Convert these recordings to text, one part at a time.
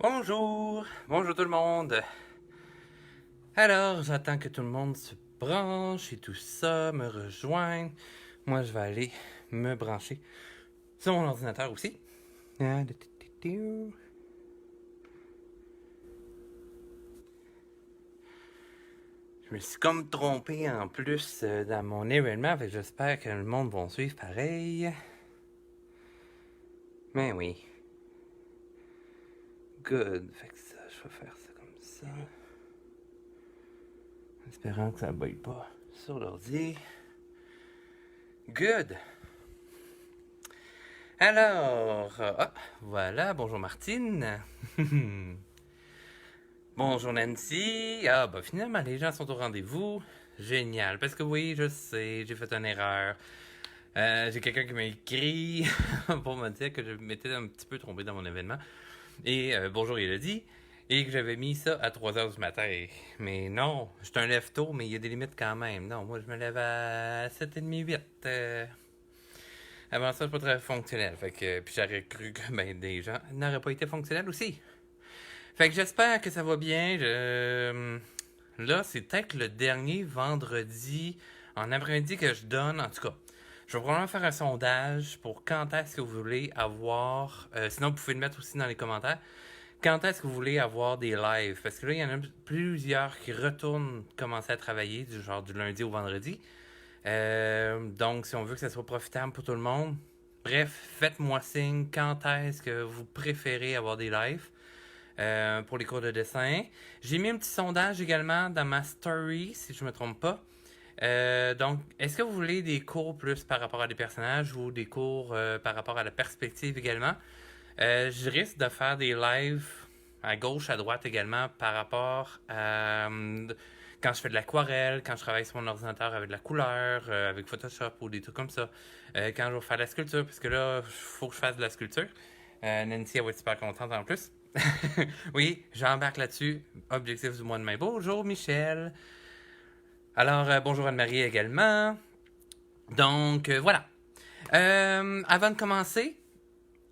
Bonjour, bonjour tout le monde. Alors, j'attends que tout le monde se branche et tout ça, me rejoigne. Moi, je vais aller me brancher sur mon ordinateur aussi. Je me suis comme trompé en plus dans mon événement, fait que j'espère que le monde va suivre pareil. Mais oui. Good. Fait que ça, je vais faire ça comme ça. En espérant que ça ne bug pas sur l'ordi. Good. Alors, voilà, bonjour Martine. Bonjour Nancy. Ah, bah finalement, les gens sont au rendez-vous. Génial, parce que oui, je sais, j'ai fait une erreur. J'ai quelqu'un qui m'a écrit pour me dire que je m'étais un petit peu trompé dans mon événement. Et bonjour Elodie. Et que j'avais mis ça à 3 heures du matin. Mais non, je suis un lève tôt, mais il y a des limites quand même. Non, moi je me lève à 7h30, 8. Avant ça, c'est pas très fonctionnel. Fait que, puis j'aurais cru que des gens n'auraient pas été fonctionnels aussi. Fait que j'espère que ça va bien. Là, c'est peut-être le dernier vendredi en après-midi que je donne. En tout cas, je vais probablement faire un sondage pour quand est-ce que vous voulez avoir. Sinon, vous pouvez le mettre aussi dans les commentaires. Quand est-ce que vous voulez avoir des lives? Parce que là, il y en a plusieurs qui retournent commencer à travailler, du genre du lundi au vendredi. Donc, si on veut que ça soit profitable pour tout le monde, bref, faites-moi signe quand est-ce que vous préférez avoir des lives pour les cours de dessin. J'ai mis un petit sondage également dans ma story, si je ne me trompe pas. Donc, est-ce que vous voulez des cours plus par rapport à des personnages ou des cours par rapport à la perspective également? Je risque de faire des lives à gauche, à droite également par rapport à quand je fais de l'aquarelle, quand je travaille sur mon ordinateur avec de la couleur, avec Photoshop ou des trucs comme ça. Quand je vais faire de la sculpture, parce que là, il faut que je fasse de la sculpture. Nancy, elle va être super contente en plus. Oui, j'embarque là-dessus. Objectif du mois de mai. Bonjour Michel. Alors, bonjour Anne-Marie également. Donc, voilà. Avant de commencer,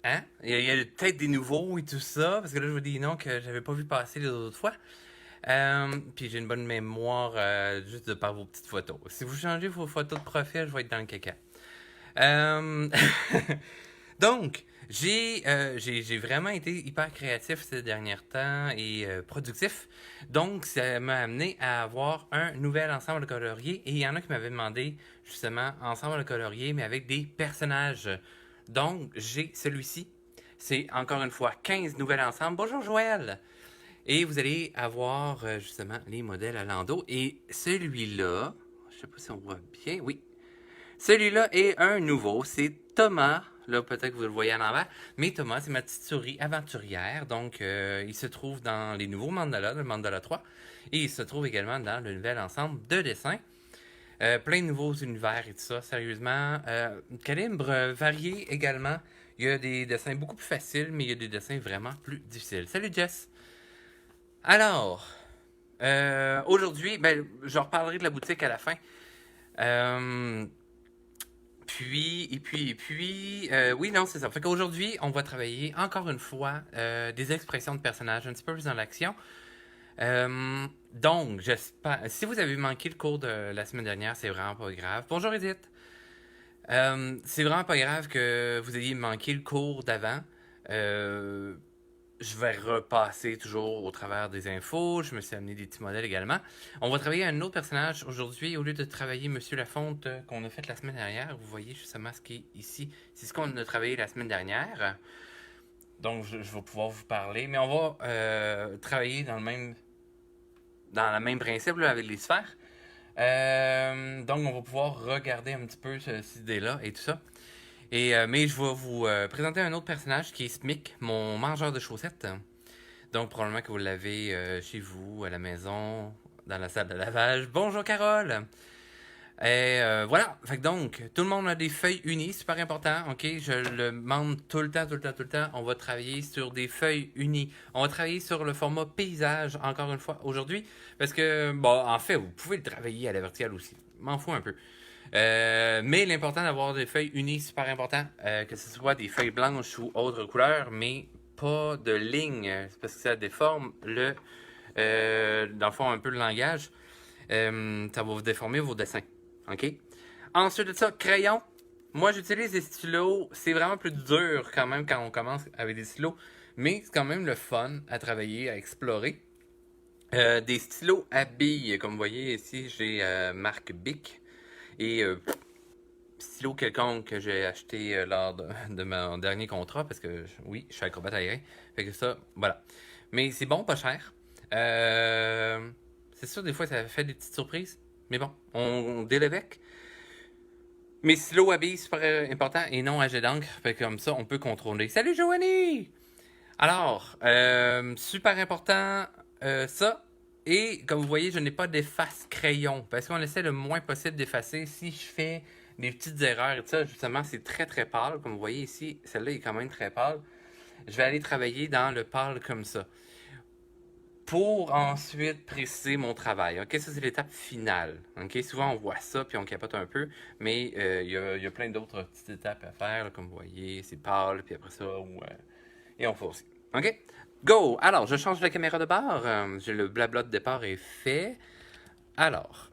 hein? Il y a peut-être des nouveaux et tout ça, parce que là, je vous dis non que j'avais pas vu passer les autres fois. Puis j'ai une bonne mémoire juste de par vos petites photos. Si vous changez vos photos de profil, je vais être dans le caca. Euh, Donc, j'ai vraiment été hyper créatif ces derniers temps et productif. Donc, ça m'a amené à avoir un nouvel ensemble de colorier. Et il y en a qui m'avaient demandé, justement, ensemble de colorier, mais avec des personnages. Donc, j'ai celui-ci. C'est encore une fois 15 nouvelles ensembles. Bonjour Joël! Et vous allez avoir justement les modèles à l'endo. Et celui-là, je sais pas si on voit bien, oui, celui-là est un nouveau, c'est Thomas. Là, peut-être que vous le voyez à l'envers. Mais Thomas, c'est ma petite souris aventurière. Donc, il se trouve dans les nouveaux mandalas, le mandala 3. Et il se trouve également dans le nouvel ensemble de dessins. Plein de nouveaux univers et tout ça, sérieusement. Calibre varié également. Il y a des dessins beaucoup plus faciles, mais il y a des dessins vraiment plus difficiles. Salut Jess! Alors, aujourd'hui, je reparlerai de la boutique à la fin. Euh, oui, non, c'est ça. Fait qu'aujourd'hui, on va travailler encore une fois des expressions de personnages un petit peu plus dans l'action. Donc, j'espère. Si vous avez manqué le cours de la semaine dernière, c'est vraiment pas grave. Bonjour Edith. C'est vraiment pas grave que vous ayez manqué le cours d'avant. Euh, je vais repasser toujours au travers des infos. Je me suis amené des petits modèles également. On va travailler un autre personnage aujourd'hui. Au lieu de travailler Monsieur Lafonte qu'on a fait la semaine dernière, vous voyez justement ce qui est ici. C'est ce qu'on a travaillé la semaine dernière. Donc, je vais pouvoir vous parler. Mais on va travailler dans le même principe là, avec les sphères. Donc, on va pouvoir regarder un petit peu cette idée-là et tout ça. Mais je vais vous présenter un autre personnage qui est Smic, mon mangeur de chaussettes. Donc, probablement que vous l'avez chez vous, à la maison, dans la salle de lavage. Bonjour Carole! Et voilà, fait que donc, tout le monde a des feuilles unies, super important, ok? Je le demande tout le temps, tout le temps, tout le temps. On va travailler sur des feuilles unies. On va travailler sur le format paysage, encore une fois, aujourd'hui. Parce que, bon, en fait, vous pouvez le travailler à la verticale aussi. M'en fous un peu. Mais l'important d'avoir des feuilles unies, super important. Que ce soit des feuilles blanches ou autres couleurs, mais pas de ligne. C'est parce que ça déforme dans le fond, un peu le langage. Ça va vous déformer vos dessins. OK? Ensuite de ça, crayon. Moi, j'utilise des stylos. C'est vraiment plus dur quand même quand on commence avec des stylos. Mais c'est quand même le fun à travailler, à explorer. Des stylos à billes. Comme vous voyez ici, j'ai marque Bic. Et stylo quelconque que j'ai acheté lors de mon dernier contrat. Parce que, oui, je suis acrobate aérien. Fait que ça, voilà. Mais c'est bon, pas cher. C'est sûr, des fois, ça fait des petites surprises. Mais bon, on deal avec. Mes stylos à billes, super important, et non à jet d'encre. Fait que comme ça, on peut contrôler. Salut, Joanie! Alors, super important, ça. Et comme vous voyez, je n'ai pas d'efface crayon. Parce qu'on essaie le moins possible d'effacer. Si je fais des petites erreurs et tout ça, justement, c'est très très pâle. Comme vous voyez ici, celle-là est quand même très pâle. Je vais aller travailler dans le pâle comme ça. Pour ensuite préciser mon travail. OK, ça c'est l'étape finale. OK, souvent on voit ça puis on capote un peu, mais il y a plein d'autres petites étapes à faire, là, comme vous voyez, c'est pâle, puis après ça, et on fait aussi. OK, go! Alors, je change la caméra de bord. J'ai le blabla de départ est fait. Alors,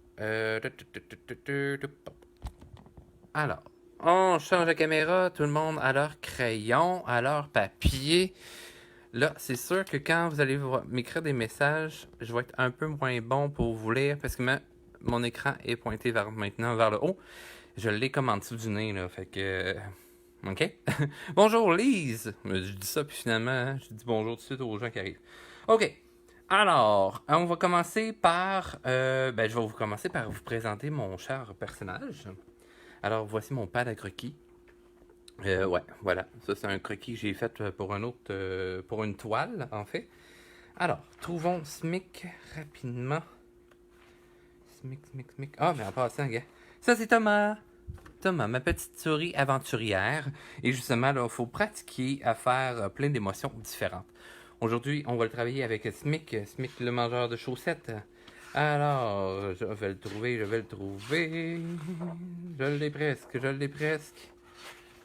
alors, on change la caméra, tout le monde à leur crayon, à leur papier. Là, c'est sûr que quand vous allez m'écrire des messages, je vais être un peu moins bon pour vous lire parce que mon écran est pointé maintenant vers le haut. Je l'ai comme en dessous du nez, là, fait que... OK? Bonjour, Lise! Je dis ça, puis finalement, hein, je dis bonjour tout de suite aux gens qui arrivent. OK. Alors, on va commencer par... je vais vous commencer par vous présenter mon cher personnage. Alors, voici mon pad à croquis. Ouais, voilà. Ça, c'est un croquis que j'ai fait pour pour une toile, en fait. Alors, trouvons Smic rapidement. Smic. Ah, mais en passant, gars. Ça, c'est Thomas. Thomas, ma petite souris aventurière. Et justement, là, il faut pratiquer à faire plein d'émotions différentes. Aujourd'hui, on va le travailler avec Smic, le mangeur de chaussettes. Alors, je vais le trouver. Je l'ai presque.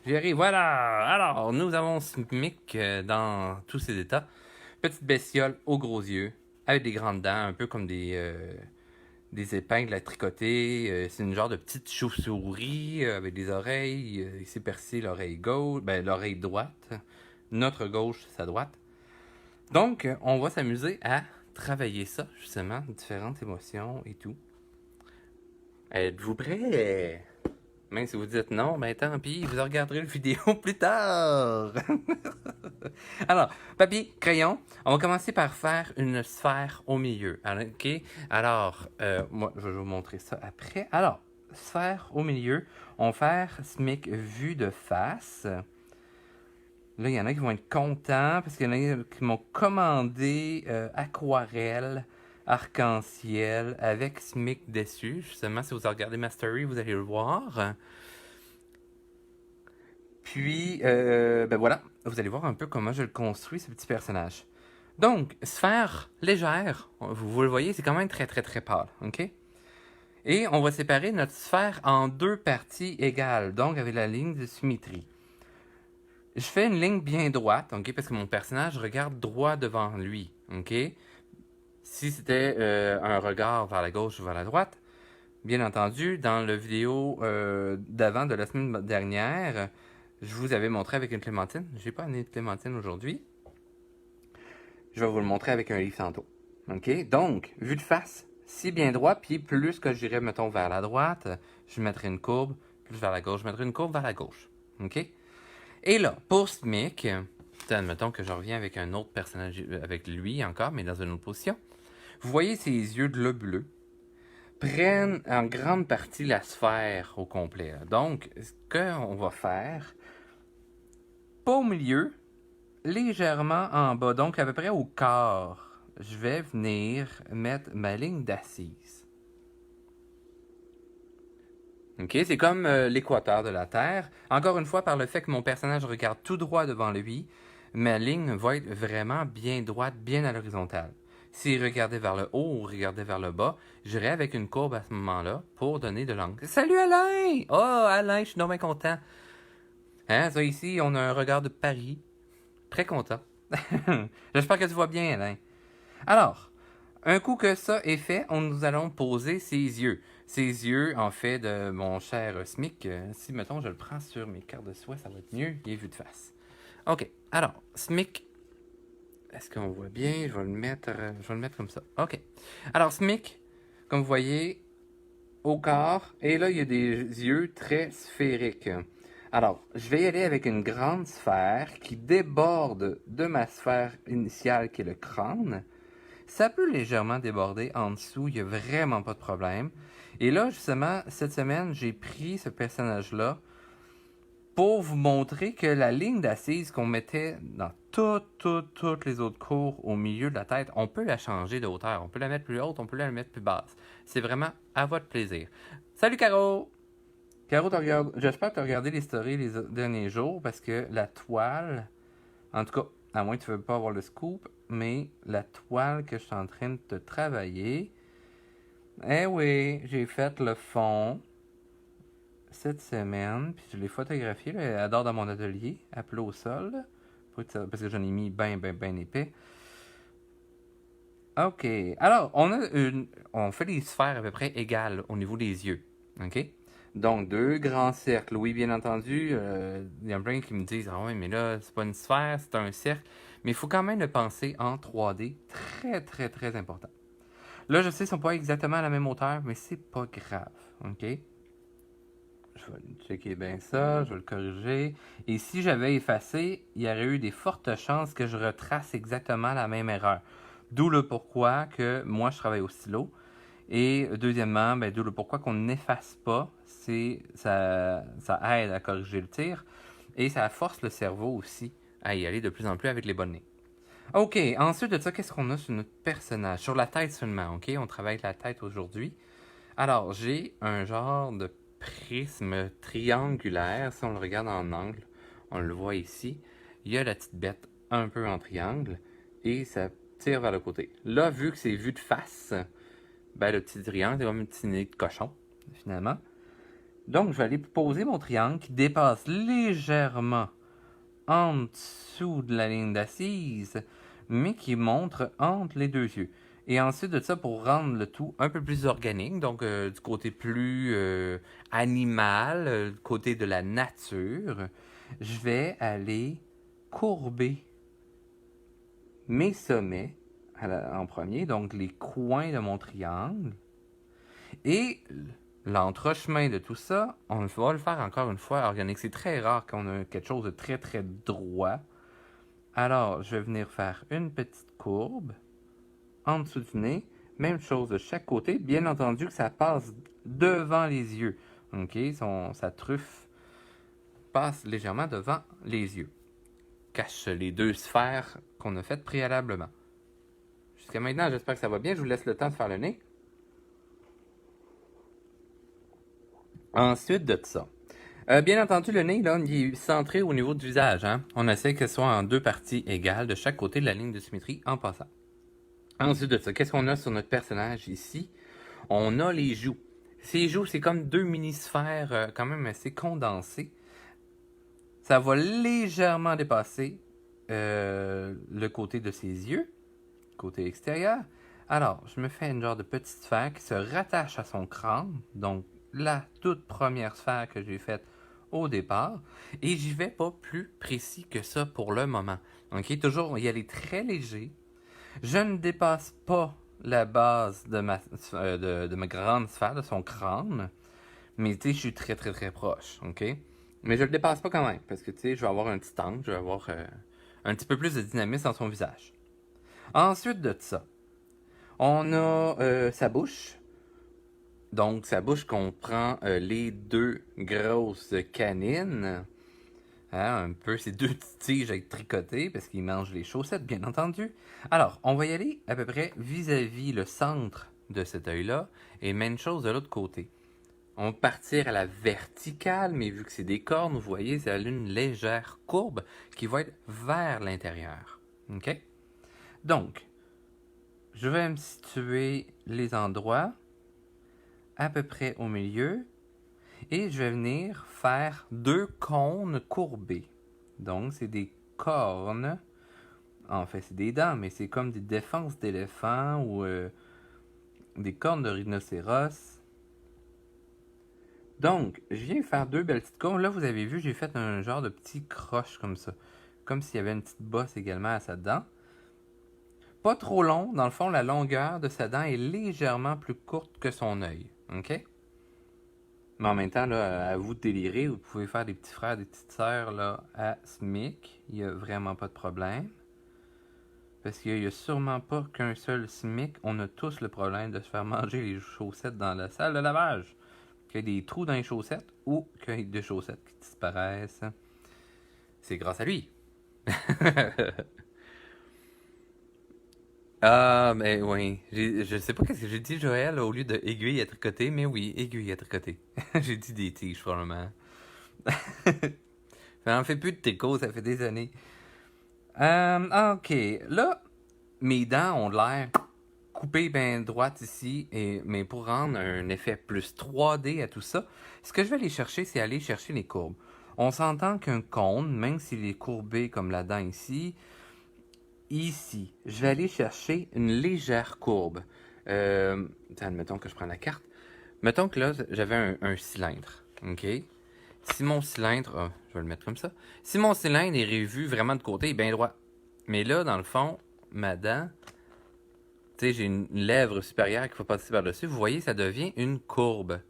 J'y arrive, voilà! Alors, nous avons Smic dans tous ses états. Petite bestiole aux gros yeux, avec des grandes dents, un peu comme des épingles à tricoter. C'est une genre de petite chauve-souris avec des oreilles. Il s'est percé l'oreille gauche, l'oreille droite. Notre gauche, sa droite. Donc, on va s'amuser à travailler ça, justement, différentes émotions et tout. Êtes-vous prêts? Même si vous dites non, ben tant pis, vous regarderez la vidéo plus tard. Alors, papier, crayon, on va commencer par faire une sphère au milieu. OK? Alors, moi, je vais vous montrer ça après. Alors, sphère au milieu, on va faire Smic vue de face. Là, il y en a qui vont être contents parce qu'il y en a qui m'ont commandé aquarelle arc-en-ciel avec Smic dessus. Justement, si vous regardez ma story, vous allez le voir. Puis, voilà, vous allez voir un peu comment je le construis, ce petit personnage. Donc, sphère légère, vous le voyez, c'est quand même très, très, très pâle, OK? Et on va séparer notre sphère en deux parties égales, donc avec la ligne de symétrie. Je fais une ligne bien droite, OK, parce que mon personnage regarde droit devant lui, OK? Si c'était un regard vers la gauche ou vers la droite, bien entendu, dans la vidéo d'avant de la semaine dernière, je vous avais montré avec une clémentine. J'ai pas amené de clémentine aujourd'hui. Je vais vous le montrer avec un livre tantôt. OK? Donc, vue de face, si bien droit, puis plus que j'irais, mettons, vers la droite, je mettrai une courbe, plus vers la gauche, je mettrai une courbe vers la gauche. OK? Et là, pour Smic, admettons que je reviens avec un autre personnage, avec lui encore, mais dans une autre position. Vous voyez ses yeux globuleux prennent en grande partie la sphère au complet. Donc, ce qu'on va faire, pas au milieu, légèrement en bas, donc à peu près au quart, je vais venir mettre ma ligne d'assise. OK, c'est comme l'équateur de la Terre. Encore une fois, par le fait que mon personnage regarde tout droit devant lui, ma ligne va être vraiment bien droite, bien à l'horizontale. S'il regardait vers le haut ou regardait vers le bas, j'irais avec une courbe à ce moment-là pour donner de l'angle. Salut Alain! Oh, Alain, je suis donc bien content. Hein, ça ici, on a un regard de Paris. Très content. J'espère que tu vois bien, Alain. Alors, un coup que ça est fait, nous allons poser ses yeux. Ses yeux, en fait, de mon cher Smic. Si, mettons, je le prends sur mes cartes de soie, ça va être mieux. Il est vu de face. OK. Alors, Smic, est-ce qu'on voit bien? Je vais le mettre comme ça. OK. Alors, Smic, comme vous voyez, au corps, et là, il y a des yeux très sphériques. Alors, je vais y aller avec une grande sphère qui déborde de ma sphère initiale qui est le crâne. Ça peut légèrement déborder en dessous, il n'y a vraiment pas de problème. Et là, justement, cette semaine, j'ai pris ce personnage-là pour vous montrer que la ligne d'assise qu'on mettait dans toutes les autres cours au milieu de la tête, on peut la changer de hauteur. On peut la mettre plus haute, on peut la mettre plus basse. C'est vraiment à votre plaisir. Salut Caro! Caro, j'espère que tu as regardé les stories les derniers jours parce que la toile, en tout cas, à moins que tu ne veux pas avoir le scoop, mais la toile que je suis en train de te travailler, eh oui, j'ai fait le fond cette semaine, puis je l'ai photographié, là, elle dort dans mon atelier, à plat au sol, parce que j'en ai mis bien épais. OK. Alors, on fait des sphères à peu près égales au niveau des yeux. OK? Donc, deux grands cercles. Oui, bien entendu, il y a plein qui me disent, ah oui, mais là, c'est pas une sphère, c'est un cercle. Mais il faut quand même le penser en 3D. Très important. Là, je sais, ils sont pas exactement à la même hauteur, mais c'est pas grave. OK? Je vais checker bien ça, je vais le corriger. Et si j'avais effacé, il y aurait eu des fortes chances que je retrace exactement la même erreur. D'où le pourquoi que moi, je travaille au stylo. Et deuxièmement, d'où le pourquoi qu'on n'efface pas, ça aide à corriger le tir. Et ça force le cerveau aussi à y aller de plus en plus avec les bonnes lignes. OK, ensuite de ça, qu'est-ce qu'on a sur notre personnage? Sur la tête seulement, OK? On travaille avec la tête aujourd'hui. Alors, j'ai un genre de prisme triangulaire. Si on le regarde en angle, on le voit ici. Il y a la petite bête un peu en triangle et ça tire vers le côté. Là, vu que c'est vu de face, le petit triangle, c'est comme un petit nez de cochon, finalement. Donc, je vais aller poser mon triangle qui dépasse légèrement en dessous de la ligne d'assise, mais qui montre entre les deux yeux. Et ensuite de ça, pour rendre le tout un peu plus organique, donc du côté plus animal, du côté de la nature, je vais aller courber mes sommets en premier, donc les coins de mon triangle. Et l'entrechemin de tout ça, on va le faire encore une fois organique. C'est très rare qu'on a quelque chose de très droit. Alors, je vais venir faire une petite courbe en dessous du nez. Même chose de chaque côté. Bien entendu que ça passe devant les yeux. OK? Sa truffe passe légèrement devant les yeux. Cache les deux sphères qu'on a faites préalablement. Jusqu'à maintenant, j'espère que ça va bien. Je vous laisse le temps de faire le nez. Ensuite de ça. Bien entendu, le nez, là, il est centré au niveau du visage. Hein? On essaie que ce soit en deux parties égales de chaque côté de la ligne de symétrie en passant. Ensuite de ça, qu'est-ce qu'on a sur notre personnage ici? On a les joues. Ces joues, c'est comme deux mini-sphères quand même assez condensées. Ça va légèrement dépasser le côté de ses yeux, côté extérieur. Alors, je me fais une genre de petite sphère qui se rattache à son crâne, donc la toute première sphère que j'ai faite au départ, et j'y vais pas plus précis que ça pour le moment. Ok, toujours y aller très léger. Je ne dépasse pas la base de ma grande sphère, de son crâne, mais tu sais, je suis très proche, ok? Mais je le dépasse pas quand même, parce que tu sais, je vais avoir un petit angle, je vais avoir un petit peu plus de dynamisme dans son visage. Ensuite de ça, on a sa bouche. Donc, sa bouche comprend les deux grosses canines. Hein, un peu ces deux petites tiges avec tricotées parce qu'il mange les chaussettes, bien entendu. Alors, on va y aller à peu près vis-à-vis le centre de cet œil-là et même chose de l'autre côté. On va partir à la verticale, mais vu que c'est des cornes, vous voyez, ça a une légère courbe qui va être vers l'intérieur. OK? Donc, je vais me situer les endroits à peu près au milieu et je vais venir faire deux cônes courbés. Donc, c'est des cornes En fait, c'est des dents, mais c'est comme des défenses d'éléphant ou des cornes de rhinocéros. Donc, je viens faire deux belles petites courbes. Là, vous avez vu, j'ai fait un genre de petit croche comme ça. Comme s'il y avait une petite bosse également à sa dent. Pas trop long. Dans le fond, la longueur de sa dent est légèrement plus courte que son œil. OK? Mais en même temps, là, à vous de délirer. Vous pouvez faire des petits frères, des petites sœurs là, à SMIC. Il n'y a vraiment pas de problème. Parce qu'il n'y a sûrement pas qu'un seul SMIC. On a tous le problème de se faire manger les chaussettes dans la salle de lavage. Qu'il y ait des trous dans les chaussettes ou qu'il y ait des chaussettes qui disparaissent. C'est grâce à lui. Ah, mais oui. Je sais pas qu'est-ce que j'ai dit, Joël, au lieu de aiguille à tricoter, mais oui, aiguille à tricoter. J'ai dit des tiges, probablement. Ça en fait plus de tricot, ça fait des années. Ok. Là, mes dents ont l'air coupées bien droites ici, mais pour rendre un effet plus 3D à tout ça, ce que je vais aller chercher, c'est aller chercher les courbes. On s'entend qu'un cône, même s'il est courbé comme la dent ici, je vais aller chercher une légère courbe. Admettons que je prends la carte. Mettons que là, j'avais un cylindre. OK? Si mon cylindre. Je vais le mettre comme ça. Si mon cylindre est revu vraiment de côté, il est bien droit. Mais là, dans le fond, ma dent, tu sais, j'ai une lèvre supérieure qui va passer par-dessus. Vous voyez, ça devient une courbe.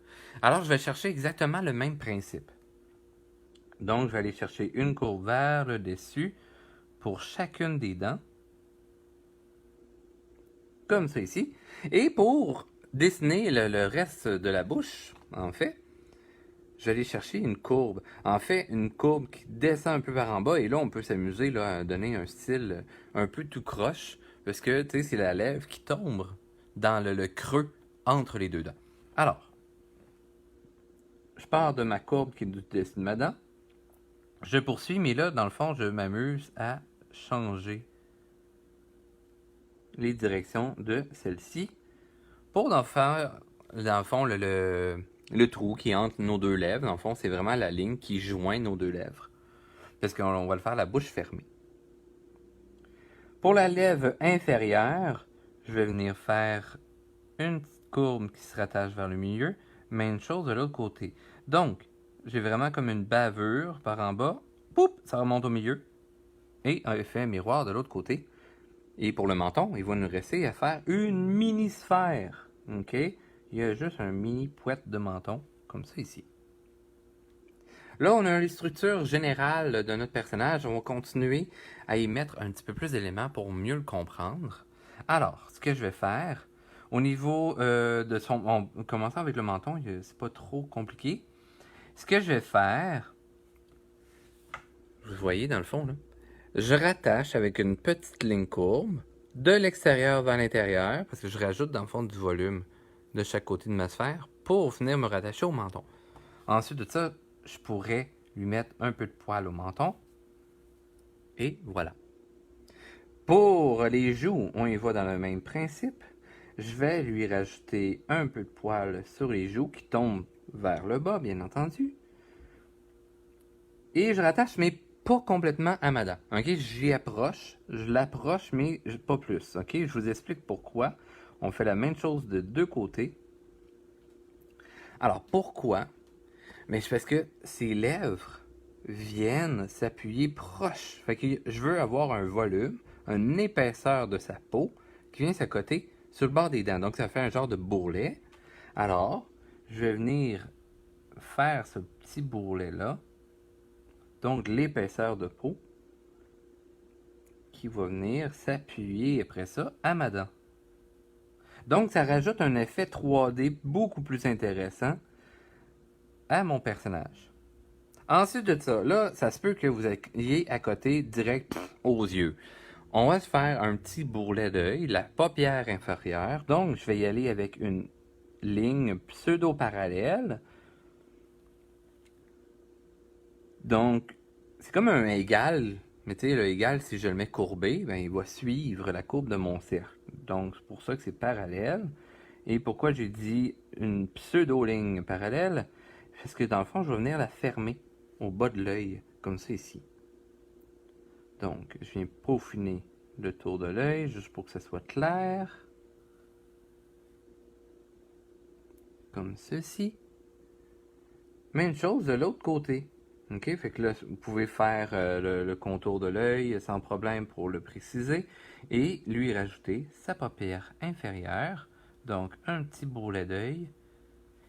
Alors, je vais chercher exactement le même principe. Donc, je vais aller chercher une courbe vers le dessus pour chacune des dents. Comme ça ici. Et pour dessiner le reste de la bouche, en fait, je vais aller chercher une courbe. En fait, une courbe qui descend un peu par en bas. Et là, on peut s'amuser là, à donner un style un peu tout croche. Parce que, tu sais, c'est la lèvre qui tombe dans le creux entre les deux dents. Alors, je pars de ma courbe qui dessine ma dent. Je poursuis, mais là, dans le fond, je m'amuse à changer les directions de celle-ci pour en faire, dans le fond, le trou qui est entre nos deux lèvres. Dans le fond, c'est vraiment la ligne qui joint nos deux lèvres. Parce qu'on va le faire la bouche fermée. Pour la lèvre inférieure, je vais venir faire une petite courbe qui se rattache vers le milieu, mais une chose de l'autre côté. Donc, j'ai vraiment comme une bavure par en bas. Poup, ça remonte au milieu. Et un effet miroir de l'autre côté. Et pour le menton, il va nous rester à faire une mini-sphère. OK? Il y a juste un mini pouette de menton, comme ça ici. Là, on a une structure générale de notre personnage. On va continuer à y mettre un petit peu plus d'éléments pour mieux le comprendre. Alors, ce que je vais faire, au niveau de son... En commençant avec le menton, c'est pas trop compliqué. Ce que je vais faire... Vous voyez dans le fond, là? Je rattache avec une petite ligne courbe de l'extérieur vers l'intérieur, parce que je rajoute dans le fond du volume de chaque côté de ma sphère pour venir me rattacher au menton. Ensuite de ça, je pourrais lui mettre un peu de poil au menton. Et voilà. Pour les joues, on y va dans le même principe. Je vais lui rajouter un peu de poil sur les joues qui tombent vers le bas, bien entendu. Et je rattache, mais pas complètement à ma dent. Ok, j'y approche, je l'approche, mais pas plus. Ok, je vous explique pourquoi. On fait la même chose de deux côtés. Alors pourquoi? Mais c'est parce que ses lèvres viennent s'appuyer proche. Fait que je veux avoir un volume, une épaisseur de sa peau qui vient s'accoter sur le bord des dents. Donc ça fait un genre de bourrelet. Alors, je vais venir faire ce petit bourrelet-là. Donc l'épaisseur de peau qui va venir s'appuyer après ça à ma dent. Donc ça rajoute un effet 3D beaucoup plus intéressant à mon personnage. Ensuite de ça, là, ça se peut que vous ayez à côté direct aux yeux. On va se faire un petit bourrelet d'œil, la paupière inférieure. Donc je vais y aller avec une ligne pseudo-parallèle. Donc, c'est comme un égal, mais tu sais, le égal, si je le mets courbé, ben, il va suivre la courbe de mon cercle. Donc, c'est pour ça que c'est parallèle. Et pourquoi j'ai dit une pseudo-ligne parallèle? Parce que dans le fond, je vais venir la fermer au bas de l'œil, comme ça ici. Donc, je viens peaufiner le tour de l'œil, juste pour que ça soit clair. Comme ceci. Même chose de l'autre côté. OK? Fait que là, vous pouvez faire le contour de l'œil sans problème pour le préciser. Et lui rajouter sa paupière inférieure. Donc, un petit bourrelet d'œil.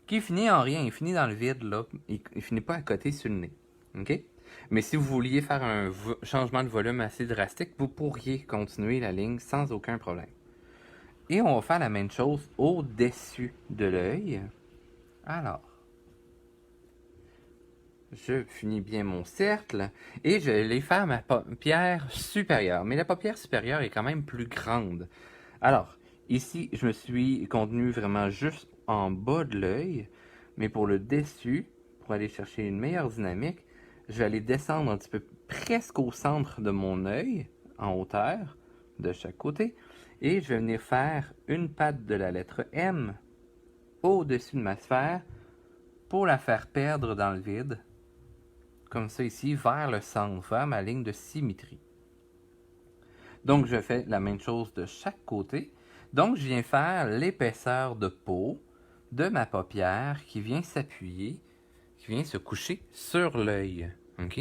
Qui finit en rien. Il finit dans le vide, là. Il finit pas à côté sur le nez. OK? Mais si vous vouliez faire un changement de volume assez drastique, vous pourriez continuer la ligne sans aucun problème. Et on va faire la même chose au-dessus de l'œil. Alors, je finis bien mon cercle et je vais aller faire ma paupière supérieure. Mais la paupière supérieure est quand même plus grande. Alors, ici, je me suis contenu vraiment juste en bas de l'œil. Mais pour le dessus, pour aller chercher une meilleure dynamique, je vais aller descendre un petit peu presque au centre de mon œil, en hauteur, de chaque côté. Et je vais venir faire une patte de la lettre M au-dessus de ma sphère pour la faire perdre dans le vide. Comme ça ici, vers le centre, vers ma ligne de symétrie. Donc, je fais la même chose de chaque côté. Donc, je viens faire l'épaisseur de peau de ma paupière qui vient s'appuyer, qui vient se coucher sur l'œil. OK?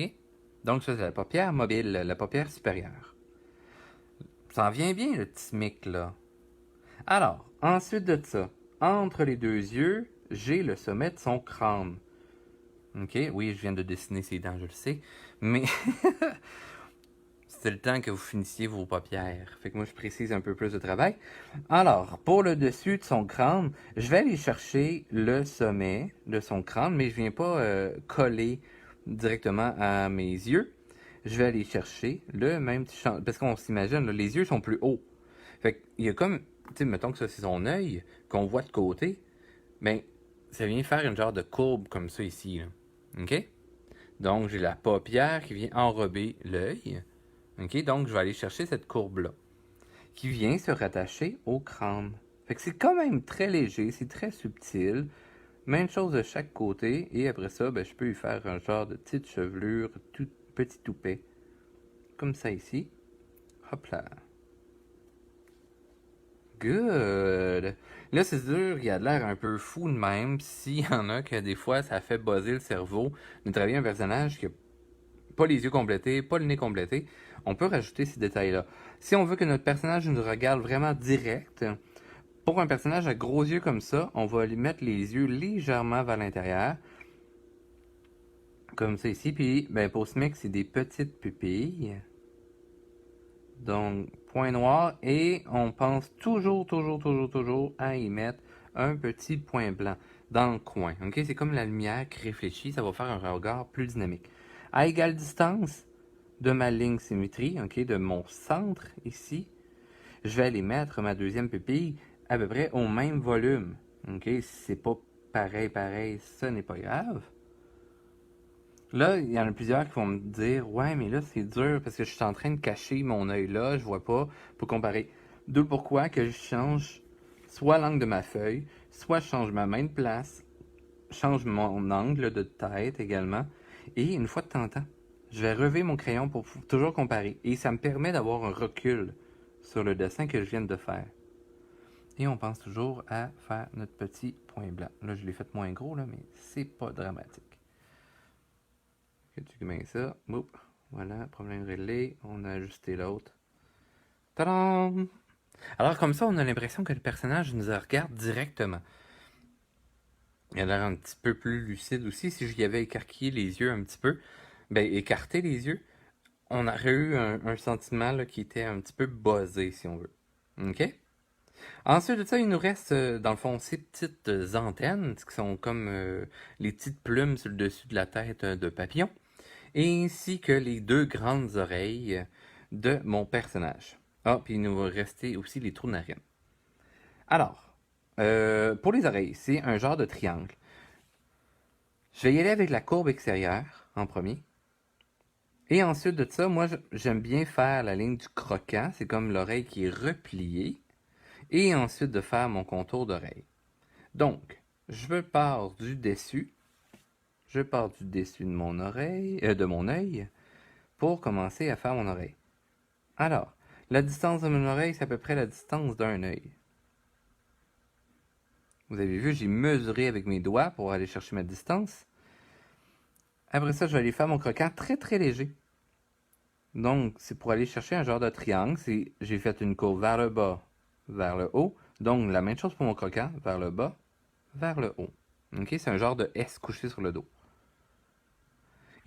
Donc, ça, c'est la paupière mobile, la paupière supérieure. Ça en vient bien, le petit mic, là. Alors, ensuite de ça, entre les deux yeux, j'ai le sommet de son crâne. OK? Oui, je viens de dessiner ses dents, je le sais. Mais c'était le temps que vous finissiez vos paupières. Fait que moi, je précise un peu plus de travail. Alors, pour le dessus de son crâne, je vais aller chercher le sommet de son crâne, mais je viens pas coller directement à mes yeux. Je vais aller chercher le même petit champ. Parce qu'on s'imagine, là, les yeux sont plus hauts. Fait qu'il y a comme, tu sais, mettons que ça c'est son œil, qu'on voit de côté, ben, ça vient faire une genre de courbe comme ça ici, là. OK? Donc, j'ai la paupière qui vient enrober l'œil. OK? Donc, je vais aller chercher cette courbe-là, qui vient se rattacher au crâne. Fait que c'est quand même très léger, c'est très subtil. Même chose de chaque côté, et après ça, ben, je peux y faire un genre de petite chevelure, tout petit toupet. Comme ça ici. Hop là. Good! Là, c'est sûr, il a l'air un peu fou de même. S'il y en a que des fois, ça fait buzzer le cerveau de travailler un personnage qui a pas les yeux complétés, pas le nez complété, on peut rajouter ces détails-là. Si on veut que notre personnage nous regarde vraiment direct, pour un personnage à gros yeux comme ça, on va lui mettre les yeux légèrement vers l'intérieur. Comme ça ici. Puis, ben, pour ce mec, c'est des petites pupilles. Donc, point noir. Et on pense toujours à y mettre un petit point blanc dans le coin. Ok? C'est comme la lumière qui réfléchit. Ça va faire un regard plus dynamique. À égale distance de ma ligne symétrie, ok, de mon centre ici, je vais aller mettre ma deuxième pupille à peu près au même volume. Ok? Si c'est pas pareil, ce n'est pas grave. Là, il y en a plusieurs qui vont me dire ouais, mais là, c'est dur parce que je suis en train de cacher mon œil là, je vois pas pour comparer. D'où pourquoi que je change soit l'angle de ma feuille, soit je change ma main de place, change mon angle de tête également. Et une fois de temps en temps, je vais relever mon crayon pour toujours comparer. Et ça me permet d'avoir un recul sur le dessin que je viens de faire. Et on pense toujours à faire notre petit point blanc. Là, je l'ai fait moins gros, là, mais c'est pas dramatique. Tu mets ça. Boum. Voilà, problème réglé. On a ajusté l'autre. Tadam! Alors, comme ça, on a l'impression que le personnage nous regarde directement. Il a l'air un petit peu plus lucide aussi. Si j'y avais écarquillé les yeux un petit peu, ben, écarté les yeux, on aurait eu un sentiment là, qui était un petit peu buzzé, si on veut. OK? Ensuite de ça, il nous reste, dans le fond, ces petites antennes, qui sont comme les petites plumes sur le dessus de la tête de papillon, ainsi que les deux grandes oreilles de mon personnage. Ah, puis il nous va rester aussi les trous de narine. Alors, pour les oreilles, c'est un genre de triangle. Je vais y aller avec la courbe extérieure en premier. Et ensuite de ça, moi, j'aime bien faire la ligne du croquant. C'est comme l'oreille qui est repliée. Et ensuite de faire mon contour d'oreille. Donc, je pars du dessus. Je pars du dessus de mon oreille, de mon œil, pour commencer à faire mon oreille. Alors, La distance de mon oreille, c'est à peu près la distance d'un œil. Vous avez vu, j'ai mesuré avec mes doigts pour aller chercher ma distance. Après ça, je vais aller faire mon croquant très très léger. Donc, c'est pour aller chercher un genre de triangle. J'ai fait une courbe vers le bas, vers le haut. Donc, la même chose pour mon croquant, vers le bas, vers le haut. Ok, c'est un genre de S couché sur le dos.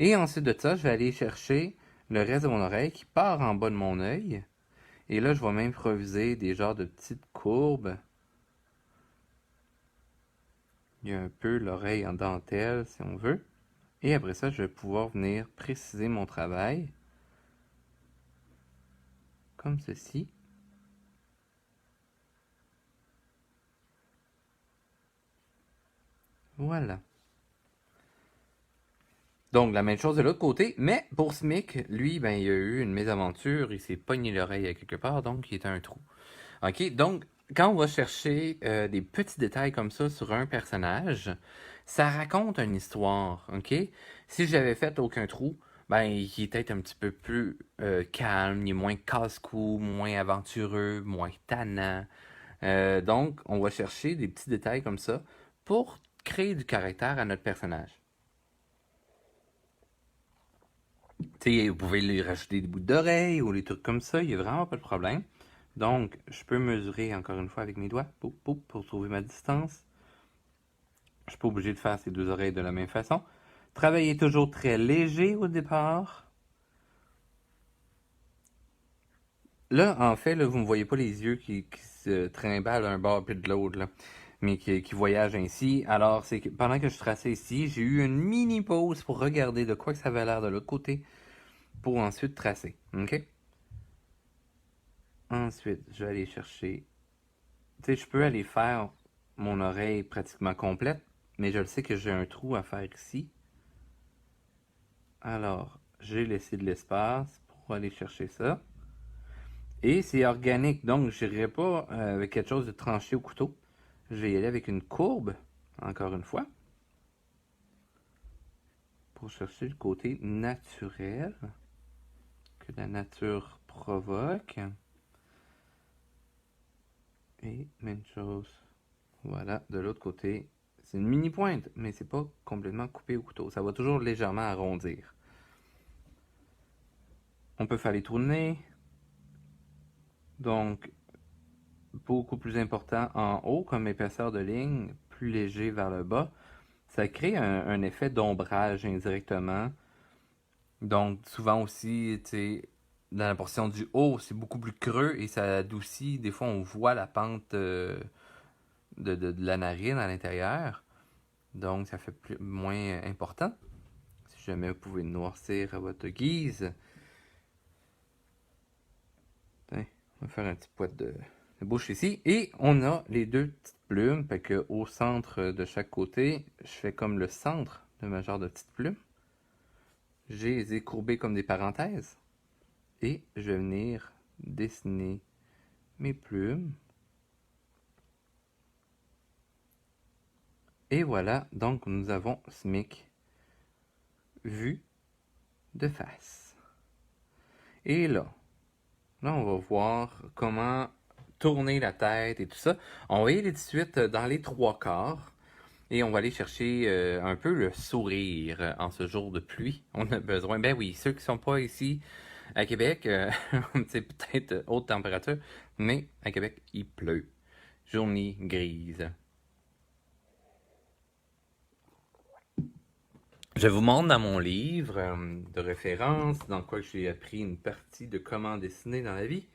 Et ensuite de ça, je vais aller chercher le reste de mon oreille qui part en bas de mon œil. Et là, je vais m'improviser des genres de petites courbes. Il y a un peu l'oreille en dentelle, si on veut. Et après ça, je vais pouvoir venir préciser mon travail. Comme ceci. Voilà. Donc, la même chose de l'autre côté, mais pour Smic, lui, ben, il a eu une mésaventure, il s'est pogné l'oreille à quelque part, donc il est un trou. Ok, donc, quand on va chercher des petits détails comme ça sur un personnage, ça raconte une histoire, ok? Si j'avais fait aucun trou, ben, il est peut-être un petit peu plus calme, il est moins casse-cou, moins aventureux, moins tannant. Donc, on va chercher des petits détails comme ça pour créer du caractère à notre personnage. Tu sais, vous pouvez lui rajouter des bouts d'oreilles ou des trucs comme ça, il n'y a vraiment pas de problème. Donc, je peux mesurer encore une fois avec mes doigts pour trouver ma distance. Je ne suis pas obligé de faire ces deux oreilles de la même façon. Travailler toujours très léger au départ. Là, en fait, là, vous ne me voyez pas les yeux qui se trimballent d'un bord puis de l'autre, là, mais qui voyagent ainsi. Alors, c'est que pendant que je traçais ici, j'ai eu une mini pause pour regarder de quoi que ça avait l'air de l'autre côté pour ensuite tracer. OK? Ensuite, je vais aller chercher. Tu sais, je peux aller faire mon oreille pratiquement complète, mais je le sais que j'ai un trou à faire ici. Alors, j'ai laissé de l'espace pour aller chercher ça. Et c'est organique, donc je n'irai pas avec quelque chose de tranché au couteau. Je vais y aller avec une courbe, encore une fois, pour chercher le côté naturel que la nature provoque. Et même chose, voilà, de l'autre côté. C'est une mini pointe, mais c'est pas complètement coupé au couteau. Ça va toujours légèrement arrondir. On peut faire les trous de nez. Donc, beaucoup plus important en haut comme épaisseur de ligne, plus léger vers le bas. Ça crée un effet d'ombrage indirectement. Donc, souvent aussi, tu sais, dans la portion du haut, c'est beaucoup plus creux et ça adoucit. Des fois, on voit la pente de la narine à l'intérieur. Donc, ça fait moins important. Si jamais vous pouvez noircir à votre guise. Tiens, on va faire un petit poil de bouche ici. Et on a les deux petites plumes. Fait que au centre de chaque côté, je fais comme le centre de ma genre de petite plume. Je les ai courbées comme des parenthèses. Et je vais venir dessiner mes plumes. Et voilà, donc nous avons Smic vu de face. Et là, on va voir comment tourner la tête et tout ça. On va y aller tout de suite dans les trois quarts. Et on va aller chercher un peu le sourire en ce jour de pluie. On a besoin, ben oui, ceux qui sont pas ici à Québec, c'est peut-être haute température, mais à Québec, il pleut. Journée grise. Je vous montre dans mon livre de référence, dans quoi j'ai appris une partie de comment dessiner dans la vie.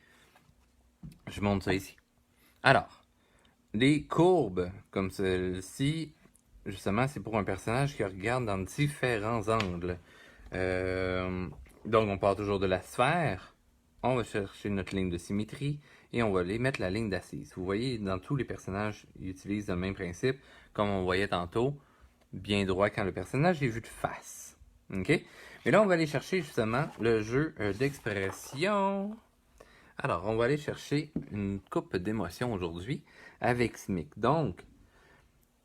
Je montre ça ici. Alors, les courbes comme celle-ci, justement, c'est pour un personnage qui regarde dans différents angles. Donc, on part toujours de la sphère. On va chercher notre ligne de symétrie et on va aller mettre la ligne d'assise. Vous voyez, dans tous les personnages, ils utilisent le même principe, comme on voyait tantôt, bien droit quand le personnage est vu de face. OK? Mais là, on va aller chercher justement le jeu d'expression. Alors, on va aller chercher une coupe d'émotions aujourd'hui avec Smic. Donc,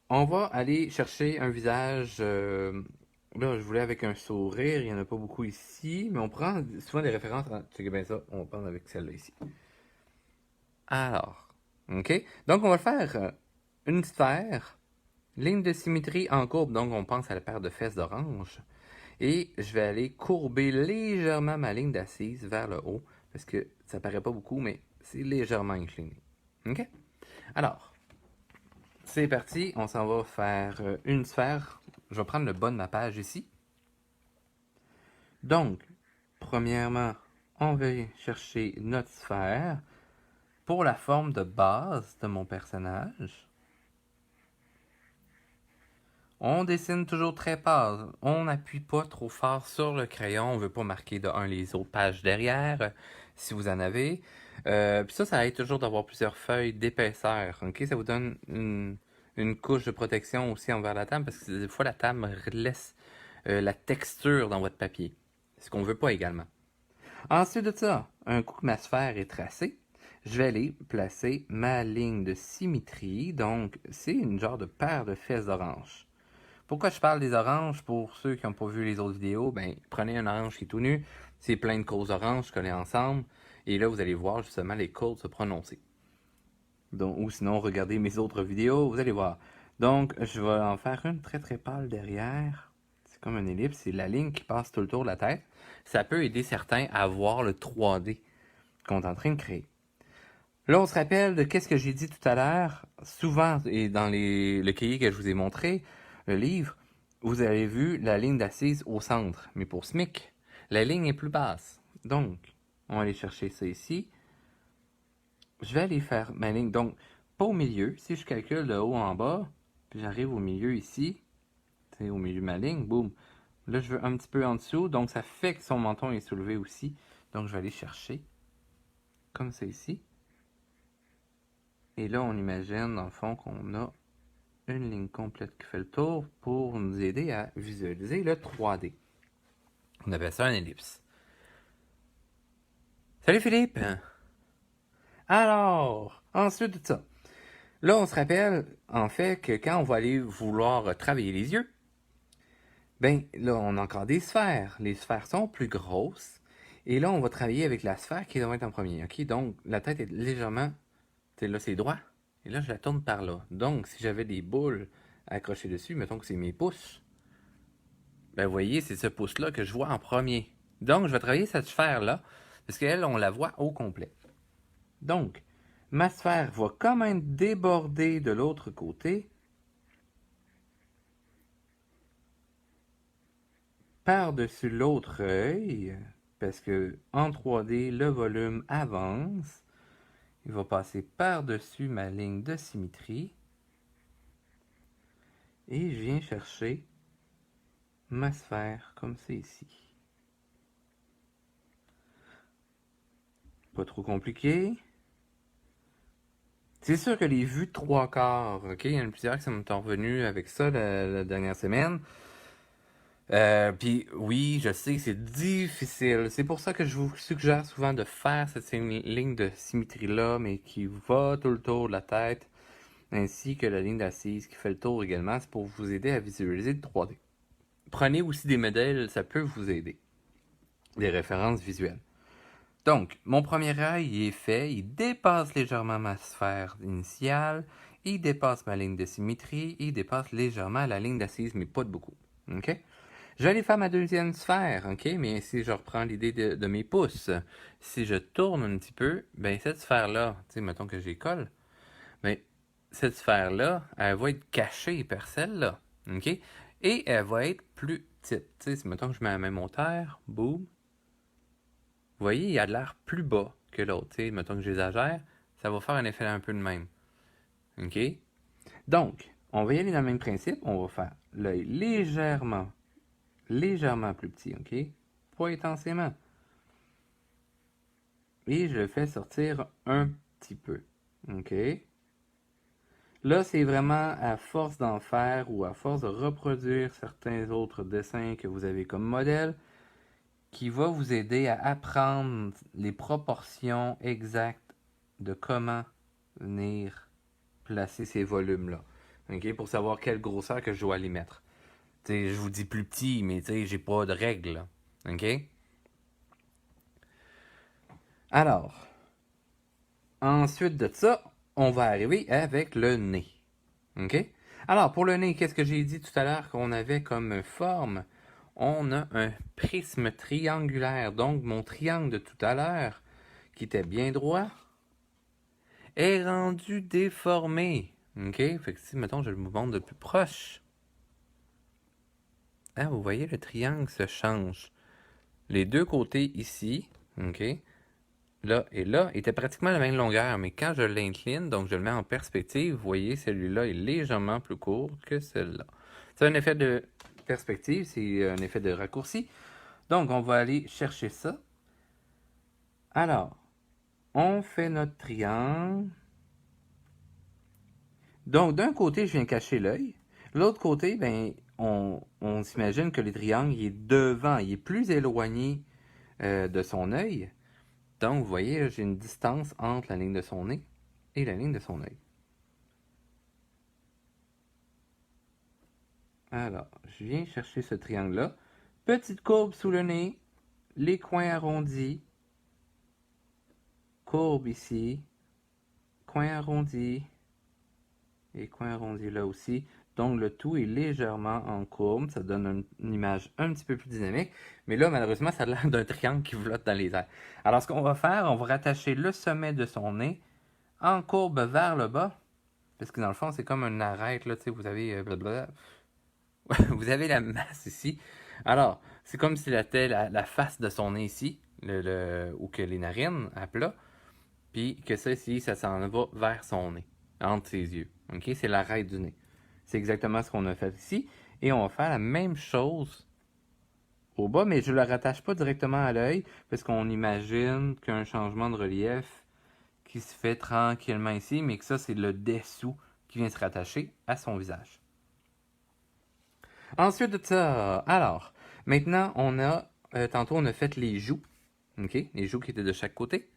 on va aller chercher un visage Là, je voulais avec un sourire, il n'y en a pas beaucoup ici, mais on prend souvent des références. Checkez bien ça, on va prendre avec celle-là ici. Alors, OK? Donc, on va faire une sphère, ligne de symétrie en courbe, donc on pense à la paire de fesses d'orange. Et je vais aller courber légèrement ma ligne d'assise vers le haut, parce que ça paraît pas beaucoup, mais c'est légèrement incliné. OK? Alors, c'est parti, on s'en va faire une sphère. Je vais prendre le bas de ma page ici. Donc, premièrement, on va chercher notre sphère pour la forme de base de mon personnage. On dessine toujours très pâle. On n'appuie pas trop fort sur le crayon. On ne veut pas marquer de un les autres pages derrière, si vous en avez. Puis ça aide toujours d'avoir plusieurs feuilles d'épaisseur. Ok, ça vous donne une couche de protection aussi envers la table, parce que des fois la table laisse la texture dans votre papier. Ce qu'on ne veut pas également. Ensuite de ça, un coup que ma sphère est tracée, je vais aller placer ma ligne de symétrie. Donc, c'est une genre de paire de fesses d'orange. Pourquoi je parle des oranges? Pour ceux qui n'ont pas vu les autres vidéos, ben, prenez un orange qui est tout nu, c'est plein de causes oranges collées ensemble, et là, vous allez voir justement les codes se prononcer. Donc, ou sinon, regardez mes autres vidéos, vous allez voir. Donc, je vais en faire une très très pâle derrière. C'est comme une ellipse, c'est la ligne qui passe tout le tour de la tête. Ça peut aider certains à voir le 3D qu'on est en train de créer. Là, on se rappelle de qu'est-ce que j'ai dit tout à l'heure. Souvent, et dans le cahier que je vous ai montré, le livre, vous avez vu la ligne d'assise au centre. Mais pour SMIC, la ligne est plus basse. Donc, on va aller chercher ça ici. Je vais aller faire ma ligne. Donc, pas au milieu. Si je calcule de haut en bas, puis j'arrive au milieu ici, c'est au milieu de ma ligne, boum. Là, je veux un petit peu en dessous. Donc, ça fait que son menton est soulevé aussi. Donc, je vais aller chercher, comme ça ici. Et là, on imagine, dans le fond, qu'on a une ligne complète qui fait le tour pour nous aider à visualiser le 3D. On appelle ça une ellipse. Salut Philippe! Alors, ensuite de ça, là, on se rappelle, en fait, que quand on va aller vouloir travailler les yeux, ben là, on a encore des sphères. Les sphères sont plus grosses. Et là, on va travailler avec la sphère qui doit être en premier. OK? Donc, la tête est légèrement... Là, c'est droit. Et là, je la tourne par là. Donc, si j'avais des boules accrochées dessus, mettons que c'est mes pouces, ben, vous voyez, c'est ce pouce-là que je vois en premier. Donc, je vais travailler cette sphère-là, parce qu'elle, on la voit au complet. Donc, ma sphère va quand même déborder de l'autre côté par-dessus l'autre œil, parce que en 3D, le volume avance. Il va passer par-dessus ma ligne de symétrie. Et je viens chercher ma sphère, comme c'est ici. Pas trop compliqué. C'est sûr que les vues de 3/4, ok? Il y en a plusieurs qui sont revenus avec ça la dernière semaine. Puis oui, je sais, c'est difficile. C'est pour ça que je vous suggère souvent de faire cette ligne de symétrie-là, mais qui va tout le tour de la tête, ainsi que la ligne d'assise qui fait le tour également. C'est pour vous aider à visualiser le 3D. Prenez aussi des modèles, ça peut vous aider. Des références visuelles. Donc, mon premier œil il est fait, il dépasse légèrement ma sphère initiale, il dépasse ma ligne de symétrie, il dépasse légèrement la ligne d'assise, mais pas de beaucoup. OK? Je vais aller faire ma deuxième sphère, OK? Mais si je reprends l'idée de mes pouces, si je tourne un petit peu, ben cette sphère-là, tu sais, mettons que j'y colle, ben cette sphère-là, elle va être cachée par celle-là, OK? Et elle va être plus petite. Tu sais, si mettons que je mets la même hauteur, boum, vous voyez, il a de l'air plus bas que l'autre. Tu sais, mettons que j'exagère, ça va faire un effet un peu de même. OK? Donc, on va y aller dans le même principe. On va faire l'œil légèrement plus petit, OK? Pas intensément. Et je le fais sortir un petit peu, OK? Là, c'est vraiment à force d'en faire ou à force de reproduire certains autres dessins que vous avez comme modèle qui va vous aider à apprendre les proportions exactes de comment venir placer ces volumes-là. OK? Pour savoir quelle grosseur que je dois aller mettre. sais, je vous dis plus petit, mais tu sais, j'ai pas de règles, là. OK? Alors, ensuite de ça, on va arriver avec le nez. OK? Alors, pour le nez, qu'est-ce que j'ai dit tout à l'heure qu'on avait comme forme? On a un prisme triangulaire. Donc, mon triangle de tout à l'heure, qui était bien droit, est rendu déformé. OK? Fait que si, mettons, je le montre de plus proche. Ah, vous voyez, le triangle se change. Les deux côtés ici, OK? Là et là, étaient pratiquement la même longueur, mais quand je l'incline, donc je le mets en perspective, vous voyez, celui-là est légèrement plus court que celui-là. C'est un effet de perspective, c'est un effet de raccourci. Donc, on va aller chercher ça. Alors, on fait notre triangle. Donc, d'un côté, je viens cacher l'œil. L'autre côté, ben, on s'imagine que le triangle il est devant, il est plus éloigné de son œil. Donc, vous voyez, j'ai une distance entre la ligne de son nez et la ligne de son œil. Alors, je viens chercher ce triangle-là. Petite courbe sous le nez, les coins arrondis, courbe ici, coin arrondi, et coin arrondi là aussi. Donc, le tout est légèrement en courbe. Ça donne une image un petit peu plus dynamique. Mais là, malheureusement, ça a l'air d'un triangle qui flotte dans les airs. Alors, ce qu'on va faire, on va rattacher le sommet de son nez en courbe vers le bas. Parce que dans le fond, c'est comme une arête, là, tu sais, vous avez vous avez la masse ici. Alors, c'est comme si c'était la face de son nez ici, ou que les narines à plat, puis que ça ici, ça s'en va vers son nez, entre ses yeux. OK? C'est l'arête du nez. C'est exactement ce qu'on a fait ici. Et on va faire la même chose au bas, mais je ne le rattache pas directement à l'œil, parce qu'on imagine qu'il y a un changement de relief qui se fait tranquillement ici, mais que ça, c'est le dessous qui vient se rattacher à son visage. Ensuite de ça, alors, maintenant, tantôt, on a fait les joues, OK? Les joues qui étaient de chaque côté.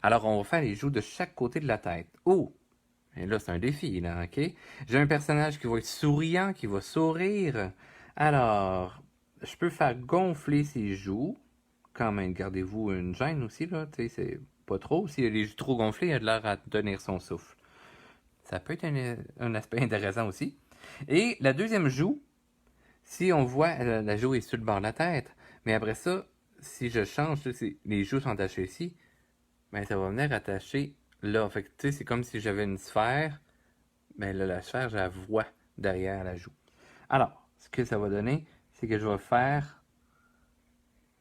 Alors, on va faire les joues de chaque côté de la tête. Oh! Et là, c'est un défi, là, OK? J'ai un personnage qui va être souriant, qui va sourire. Alors, je peux faire gonfler ses joues. Quand même, gardez-vous une gêne aussi, là, tu sais, c'est pas trop. S'il a les joues trop gonflées, il a de l'air à tenir son souffle. Ça peut être un aspect intéressant aussi. Et la deuxième joue, si on voit, la joue est sur le bord de la tête, mais après ça, si je change, les joues sont attachées ici, ben ça va venir attacher là. Fait que, tu sais, c'est comme si j'avais une sphère, mais là, la sphère, je la vois derrière la joue. Alors, ce que ça va donner, c'est que je vais faire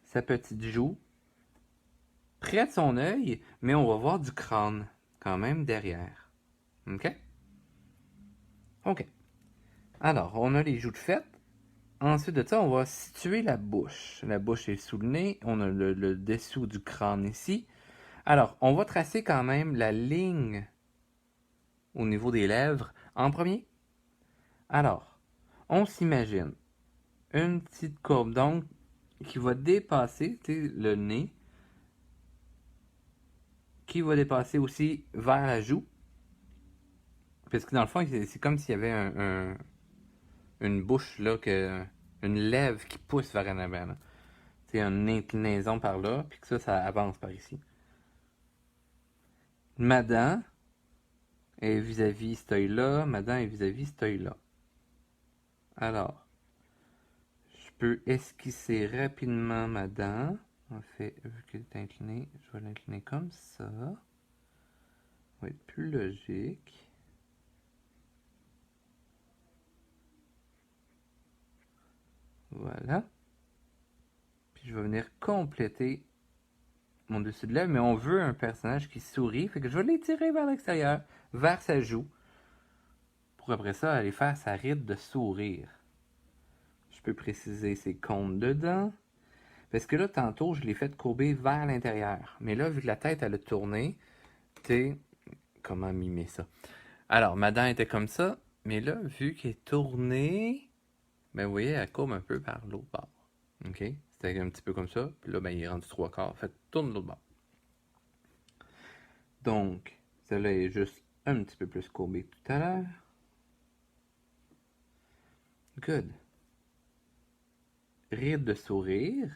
sa petite joue près de son œil, mais on va voir du crâne quand même derrière. OK? OK. Alors, on a les joues de fête. Ensuite de ça, on va situer la bouche. La bouche est sous le nez. On a le dessous du crâne ici. Alors, on va tracer quand même la ligne au niveau des lèvres en premier. Alors, on s'imagine une petite courbe donc qui va dépasser le nez, qui va dépasser aussi vers la joue. Parce que dans le fond, c'est comme s'il y avait une bouche là, une lèvre qui pousse vers en avant. C'est une inclinaison par là, puis que ça avance par ici. Ma dent est vis-à-vis cet œil-là, ma dent est vis-à-vis cet œil-là. Alors, je peux esquisser rapidement ma dent. En fait, vu qu'elle est inclinée, je vais l'incliner comme ça. Ça va être plus logique. Voilà. Puis je vais venir compléter mon dessus de lèvres, mais on veut un personnage qui sourit, fait que je vais l'étirer vers l'extérieur, vers sa joue, pour après ça aller faire sa ride de sourire. Je peux préciser ses cônes dedans. Parce que là, tantôt, je l'ai fait courber vers l'intérieur. Mais là, vu que la tête, elle a tourné, tu sais, comment mimer ça? Alors, ma dent était comme ça, mais là, vu qu'elle est tournée, ben vous voyez, elle courbe un peu par l'autre bord. OK? C'était un petit peu comme ça. Puis là, ben, il est rendu trois quarts. Fait tourne de l'autre bord. Donc, celle-là est juste un petit peu plus courbée que tout à l'heure. Good. ride de sourire.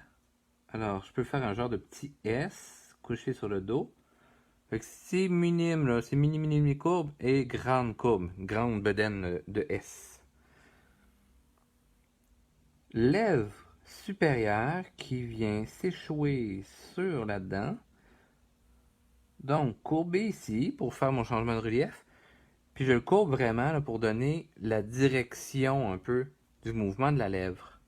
Alors, je peux faire un genre de petit S couché sur le dos. Fait que c'est minime, là. C'est mini courbe et grande courbe. Grande bedaine de S. Lèvre supérieure qui vient s'échouer sur la dent. Donc, courber ici pour faire mon changement de relief. Puis je le courbe vraiment là, pour donner la direction un peu du mouvement de la lèvre.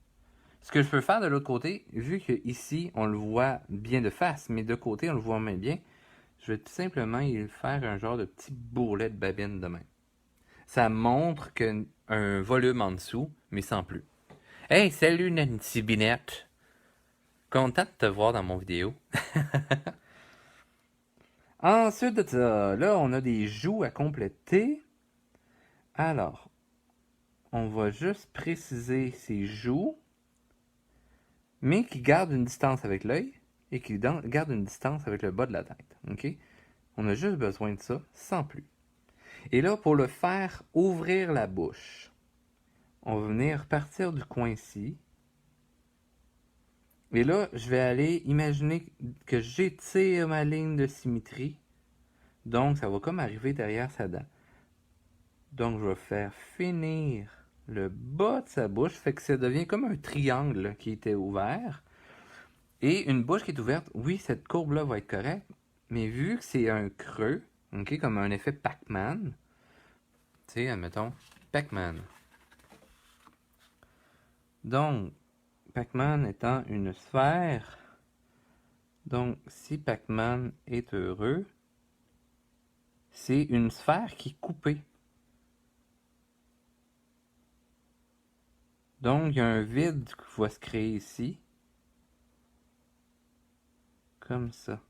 Ce que je peux faire de l'autre côté, vu que ici on le voit bien de face, mais de côté on le voit moins bien, je vais tout simplement y faire un genre de petit bourrelet de babine de même. Ça montre un volume en dessous, mais sans plus. Hey, salut Nancy Binette! Content de te voir dans mon vidéo. Ensuite de ça, là on a des joues à compléter. Alors, on va juste préciser ces joues, mais qui gardent une distance avec l'œil et qui gardent une distance avec le bas de la tête. OK? On a juste besoin de ça, sans plus. Et là, pour le faire ouvrir la bouche, on va venir partir du coin ici. Et là, je vais aller imaginer que j'étire ma ligne de symétrie. Donc, ça va comme arriver derrière sa dent. Donc, je vais faire finir le bas de sa bouche, fait que ça devient comme un triangle qui était ouvert. Et une bouche qui est ouverte, oui, cette courbe-là va être correcte, mais vu que c'est un creux, ok, comme un effet Pac-Man, tu sais, admettons, Pac-Man. Donc, Pac-Man étant une sphère, donc si Pac-Man est heureux, c'est une sphère qui est coupée. Donc, il y a un vide qui va se créer ici. Comme ça.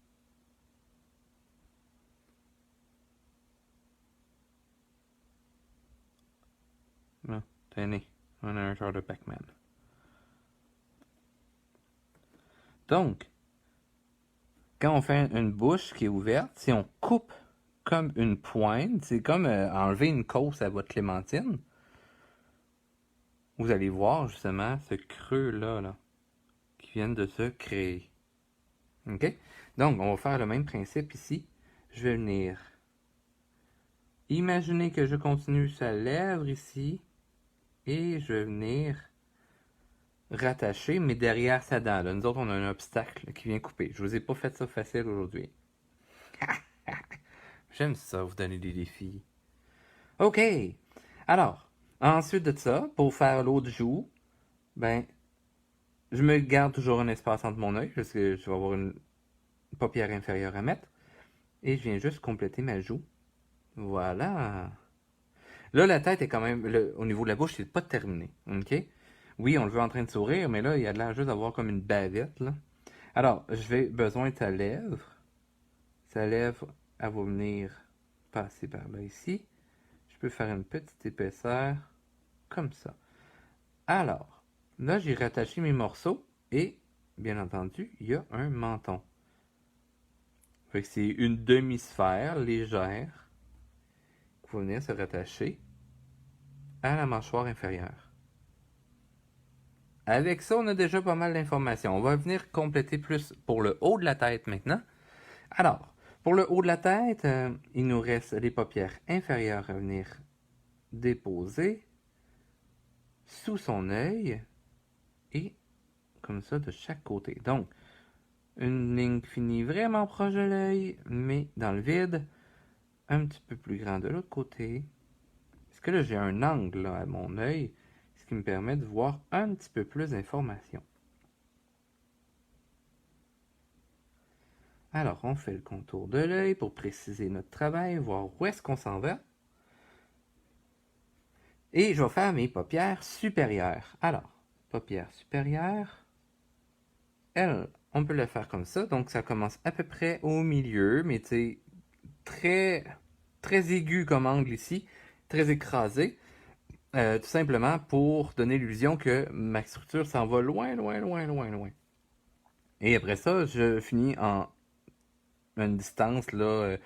Là, tenez, on a un genre de Pac-Man. Donc, quand on fait une bouche qui est ouverte, si on coupe comme une pointe, c'est comme enlever une côte à votre clémentine, vous allez voir justement ce creux-là là, qui vient de se créer. OK? Donc, on va faire le même principe ici. Je vais venir imaginer que je continue sa lèvre ici et je vais venir rattacher, mais derrière sa dent. Là, nous autres, on a un obstacle qui vient couper. Je vous ai pas fait ça facile aujourd'hui. J'aime ça, vous donner des défis. OK. Alors, ensuite de ça, pour faire l'autre joue, ben, je me garde toujours un espace entre mon œil, parce que je vais avoir une paupière inférieure à mettre. Et je viens juste compléter ma joue. Voilà. Là, la tête est quand même, au niveau de la bouche, c'est pas terminé. OK? Oui, on le veut en train de sourire, mais là, il a l'air juste d'avoir comme une bavette, là. Alors, je vais besoin de sa lèvre. Sa lèvre, elle va venir passer par là, ici. Je peux faire une petite épaisseur, comme ça. Alors, là, j'ai rattaché mes morceaux et, bien entendu, il y a un menton. Fait que c'est une demi-sphère légère qui va venir se rattacher à la mâchoire inférieure. Avec ça, on a déjà pas mal d'informations. On va venir compléter plus pour le haut de la tête maintenant. Alors, pour le haut de la tête, il nous reste les paupières inférieures à venir déposer sous son œil et comme ça de chaque côté. Donc, une ligne qui finit vraiment proche de l'œil, mais dans le vide, un petit peu plus grand de l'autre côté. Parce que là, j'ai un angle là, à mon œil, ce qui me permet de voir un petit peu plus d'informations. Alors, on fait le contour de l'œil pour préciser notre travail, voir où est-ce qu'on s'en va. Et je vais faire mes paupières supérieures. Alors, paupières supérieures, elles, on peut le faire comme ça. Donc, ça commence à peu près au milieu, mais tu sais, très, très aigu comme angle ici, très écrasé. Tout simplement pour donner l'illusion que ma structure s'en va loin, loin, loin, loin, loin. Et après ça, je finis en une distance là,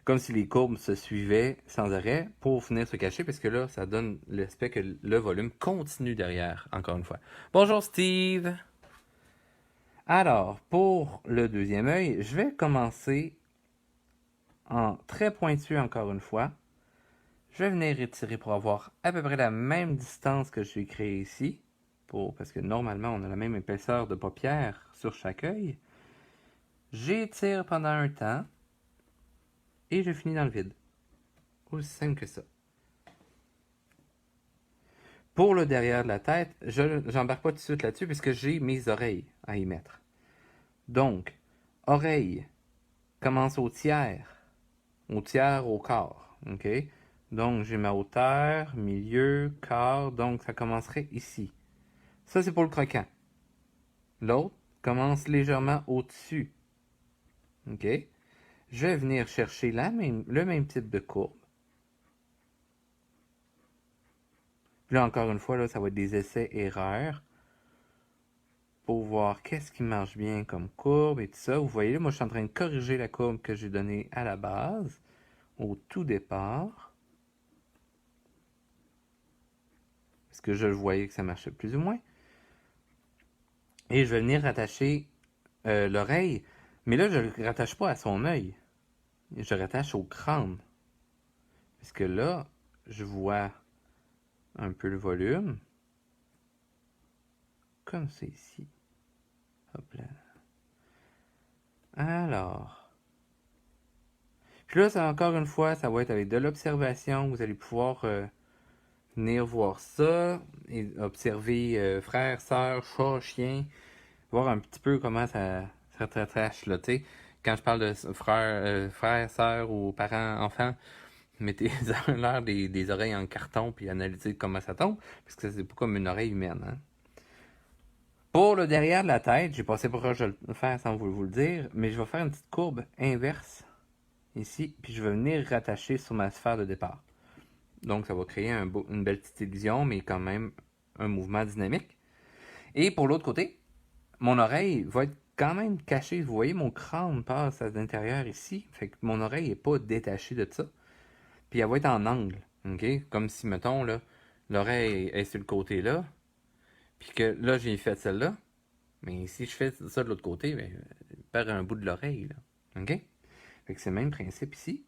Comme si les courbes se suivaient sans arrêt pour venir se cacher, parce que là, ça donne l'aspect que le volume continue derrière, encore une fois. Bonjour Steve! Alors, pour le deuxième œil, je vais commencer en très pointu encore une fois. Je vais venir étirer pour avoir à peu près la même distance que j'ai créée ici, parce que normalement on a la même épaisseur de paupière sur chaque œil. J'étire pendant un temps et je finis dans le vide. Aussi simple que ça. Pour le derrière de la tête, je n'embarque pas tout de suite là-dessus puisque j'ai mes oreilles à y mettre. Donc, oreille commence au tiers au quart, ok? Donc, j'ai ma hauteur, milieu, quart, donc ça commencerait ici. Ça, c'est pour le croquant. L'autre commence légèrement au-dessus, ok? Je vais venir chercher le même type de courbe. Là, encore une fois, là, ça va être des essais-erreurs pour voir qu'est-ce qui marche bien comme courbe et tout ça. Vous voyez, là, moi, je suis en train de corriger la courbe que j'ai donnée à la base, au tout départ. Parce que je voyais que ça marchait plus ou moins. Et je vais venir rattacher l'oreille. Mais là, je ne le rattache pas à son œil. Je le rattache au crâne. Parce que là, je vois un peu le volume. Comme c'est ici. Hop là. Alors. Puis là, ça, encore une fois, ça va être avec de l'observation. Vous allez pouvoir venir voir ça. Et observer frère, sœur, chat, chien. Voir un petit peu comment ça rattache là, tu sais. Quand je parle de frère, sœur ou parents, enfants, mettez l'air des oreilles en carton puis analysez comment ça tombe, parce que c'est pas comme une oreille humaine. Hein. Pour le derrière de la tête, j'ai passé proche de le faire sans vous le dire, mais je vais faire une petite courbe inverse ici, puis je vais venir rattacher sur ma sphère de départ. Donc ça va créer une belle petite illusion, mais quand même un mouvement dynamique. Et pour l'autre côté, mon oreille va être quand même cachée. Vous voyez, mon crâne passe à l'intérieur ici, fait que mon oreille n'est pas détachée de ça. Puis elle va être en angle, ok? Comme si, mettons, là, l'oreille est sur le côté là, puis que là, j'ai fait celle-là. Mais si je fais ça de l'autre côté, ben, je perds un bout de l'oreille, là. Ok? Fait que c'est le même principe ici.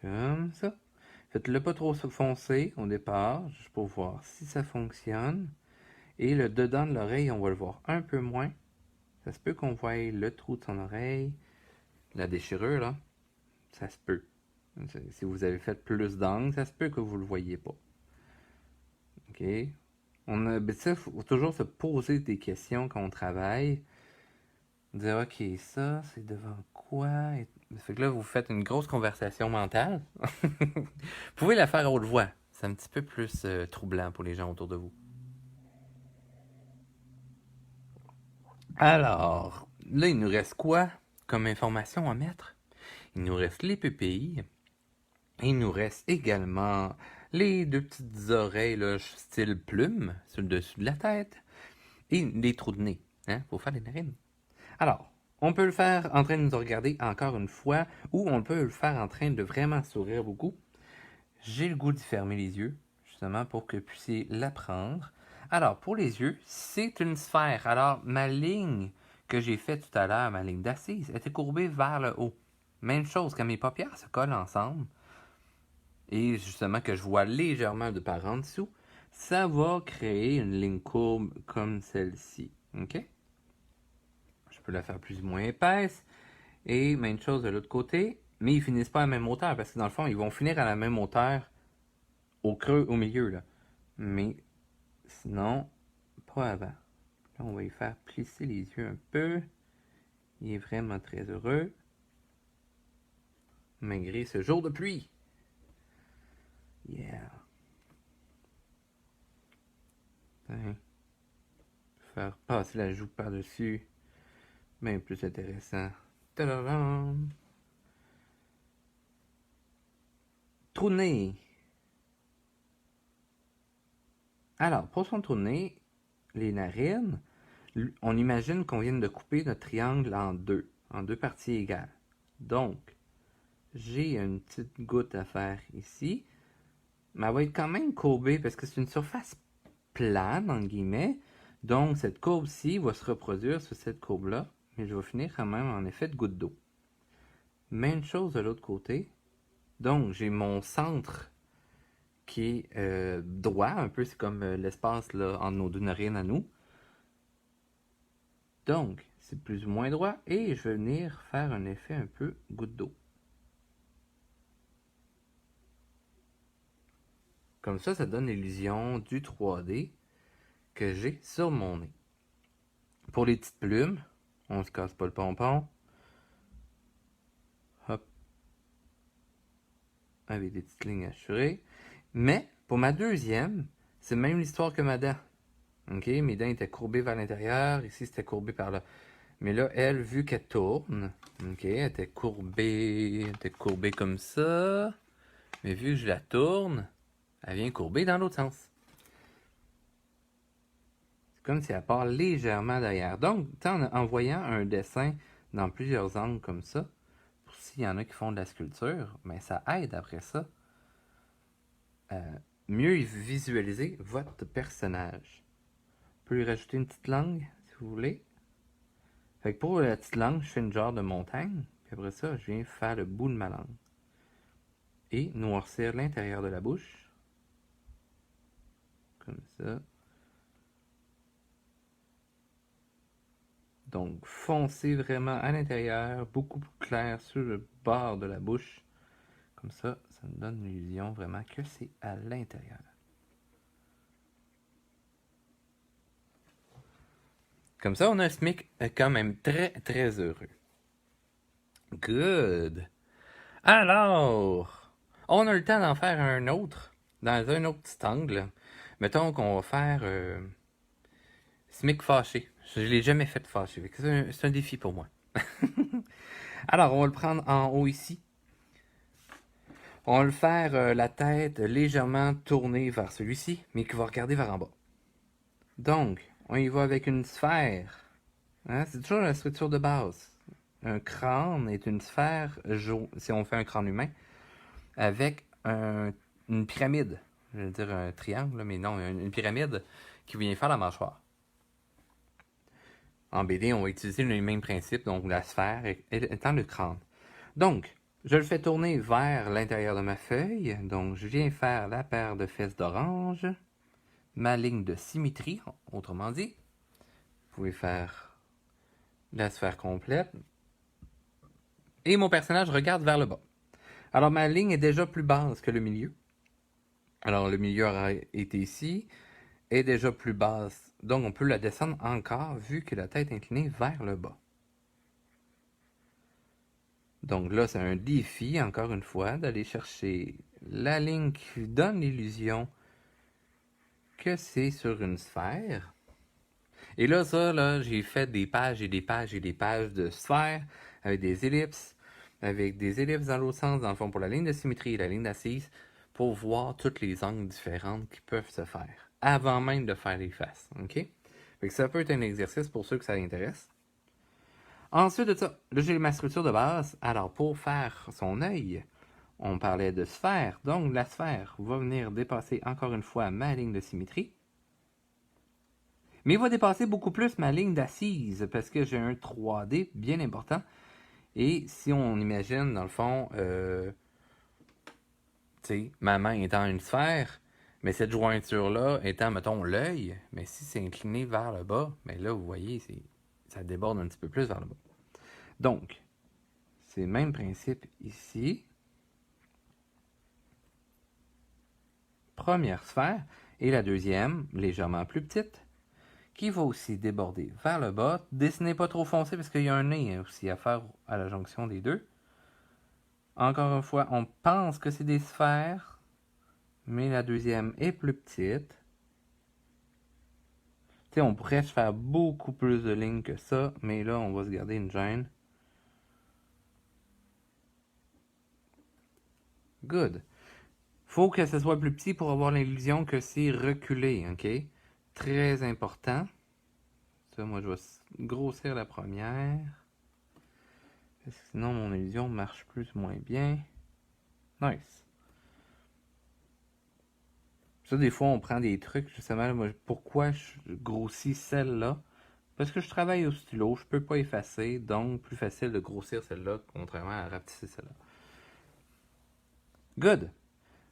Comme ça. Faites-le pas trop foncé au départ, juste pour voir si ça fonctionne. Et le dedans de l'oreille, on va le voir un peu moins. Ça se peut qu'on voie le trou de son oreille, la déchirure, là. Ça se peut. Si vous avez fait plus d'angles, ça se peut que vous le voyez pas. OK? Il faut toujours se poser des questions quand on travaille. Dire, OK, ça, c'est devant quoi? Fait que là, vous faites une grosse conversation mentale. Vous pouvez la faire à haute voix. C'est un petit peu plus troublant pour les gens autour de vous. Alors, là, il nous reste quoi comme information à mettre? Il nous reste les pupilles. Il nous reste également les deux petites oreilles, là, style plume, sur le dessus de la tête. Et les trous de nez, hein, pour faire les narines. Alors, on peut le faire en train de nous regarder encore une fois, ou on peut le faire en train de vraiment sourire beaucoup. J'ai le goût d'y fermer les yeux, justement, pour que vous puissiez l'apprendre. Alors, pour les yeux, c'est une sphère. Alors, ma ligne que j'ai faite tout à l'heure, ma ligne d'assise, était courbée vers le haut. Même chose, quand mes paupières se collent ensemble, et justement que je vois légèrement de par en dessous, ça va créer une ligne courbe comme celle-ci. OK? Je peux la faire plus ou moins épaisse. Et même chose de l'autre côté, mais ils finissent pas à la même hauteur, parce que dans le fond, ils vont finir à la même hauteur au creux, au milieu, là. Mais sinon, pas avant. Là, on va y faire plisser les yeux un peu. Il est vraiment très heureux. Malgré ce jour de pluie. Yeah. Hein. Faire passer la joue par-dessus. Bien plus intéressant. Tadadam! Trou de nez. Alors, pour son trou de nez, les narines, on imagine qu'on vient de couper notre triangle en deux parties égales. Donc, j'ai une petite goutte à faire ici. Mais elle va être quand même courbée parce que c'est une surface plane, entre guillemets. Donc, cette courbe-ci va se reproduire sur cette courbe-là. Mais je vais finir quand même en effet de goutte d'eau. Même chose de l'autre côté. Donc, j'ai mon centre qui est droit, un peu, c'est comme l'espace là entre nos deux narines à nous. Donc, c'est plus ou moins droit et je vais venir faire un effet un peu goutte d'eau. Comme ça donne l'illusion du 3D que j'ai sur mon nez. Pour les petites plumes, on se casse pas le pompon. Hop. Avec des petites lignes assurées. Mais, pour ma deuxième, c'est même l'histoire que ma dent. Ok, mes dents étaient courbées vers l'intérieur, ici c'était courbé par là. Mais là, elle, vu qu'elle tourne, ok, elle était courbée comme ça. Mais vu que je la tourne, elle vient courber dans l'autre sens. C'est comme si elle part légèrement derrière. Donc, en voyant un dessin dans plusieurs angles comme ça, pour s'il y en a qui font de la sculpture, mais ça aide après ça à mieux visualiser votre personnage. On peut lui rajouter une petite langue, si vous voulez. Fait que pour la petite langue, je fais une genre de montagne, puis après ça, je viens faire le bout de ma langue. Et noircir l'intérieur de la bouche. Comme ça. Donc, foncez vraiment à l'intérieur, beaucoup plus clair sur le bord de la bouche. Comme ça me donne l'illusion vraiment que c'est à l'intérieur. Comme ça, on a un SMIC quand même très, très heureux. Good! Alors, on a le temps d'en faire un autre, dans un autre petit angle. Mettons qu'on va faire SMIC fâché. Je ne l'ai jamais fait fâché. C'est un défi pour moi. Alors, on va le prendre en haut ici. On va le faire la tête légèrement tournée vers celui-ci, mais qui va regarder vers en bas. Donc, on y va avec une sphère. Hein? C'est toujours la structure de base. Un crâne est une sphère, si on fait un crâne humain, avec une pyramide. Je veux dire un triangle, mais non, une pyramide qui vient faire la mâchoire. En BD, on va utiliser le même principe, donc la sphère étant le crâne. Donc, je le fais tourner vers l'intérieur de ma feuille. Donc, je viens faire la paire de fesses d'orange, ma ligne de symétrie, autrement dit. Vous pouvez faire la sphère complète. Et mon personnage regarde vers le bas. Alors, ma ligne est déjà plus basse que le milieu. Alors, le milieu aura été ici, est déjà plus basse. Donc, on peut la descendre encore, vu que la tête est inclinée vers le bas. Donc là, c'est un défi, encore une fois, d'aller chercher la ligne qui donne l'illusion que c'est sur une sphère. Et là, j'ai fait des pages et des pages et des pages de sphères avec des ellipses dans l'autre sens, dans le fond, pour la ligne de symétrie et la ligne d'assise, pour voir toutes les angles différentes qui peuvent se faire, avant même de faire les faces, ok? Fait que ça peut être un exercice pour ceux que ça intéresse. Ensuite de ça, là j'ai ma structure de base. Alors pour faire son œil, on parlait de sphère. Donc la sphère va venir dépasser encore une fois ma ligne de symétrie. Mais il va dépasser beaucoup plus ma ligne d'assise parce que j'ai un 3D bien important. Et si on imagine dans le fond, ma main étant une sphère, mais cette jointure-là étant, mettons, l'œil, mais si c'est incliné vers le bas, mais là vous voyez, ça déborde un petit peu plus vers le bas. Donc, c'est le même principe ici. Première sphère. Et la deuxième, légèrement plus petite, qui va aussi déborder vers le bas. Dessinez pas trop foncé parce qu'il y a un nez aussi à faire à la jonction des deux. Encore une fois, on pense que c'est des sphères, mais la deuxième est plus petite. Tu sais, on pourrait faire beaucoup plus de lignes que ça, mais là, on va se garder une gêne. Good. Faut que ce soit plus petit pour avoir l'illusion que c'est reculé, ok? Très important. Ça, moi, je vais grossir la première. Parce que sinon, mon illusion marche plus ou moins bien. Nice. Ça, des fois, on prend des trucs, justement, moi, pourquoi je grossis celle-là? Parce que je travaille au stylo, je peux pas effacer, donc plus facile de grossir celle-là, contrairement à rapetisser celle-là. Good.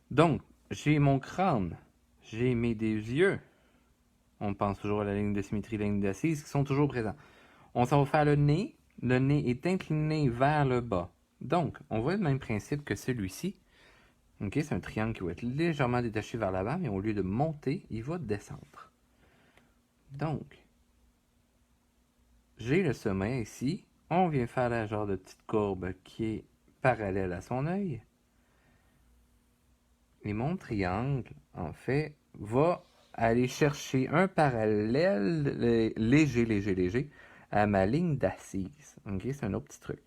Donc, j'ai mon crâne, j'ai mes deux yeux. On pense toujours à la ligne de symétrie, la ligne d'assise, qui sont toujours présents. On s'en va faire le nez. Le nez est incliné vers le bas. Donc, on voit le même principe que celui-ci. Ok, c'est un triangle qui va être légèrement détaché vers l'avant, mais au lieu de monter, il va descendre. Donc, j'ai le sommet ici. On vient faire la genre de petite courbe qui est parallèle à son œil. Et mon triangle, en fait, va aller chercher un parallèle léger à ma ligne d'assise. Ok, c'est un autre petit truc.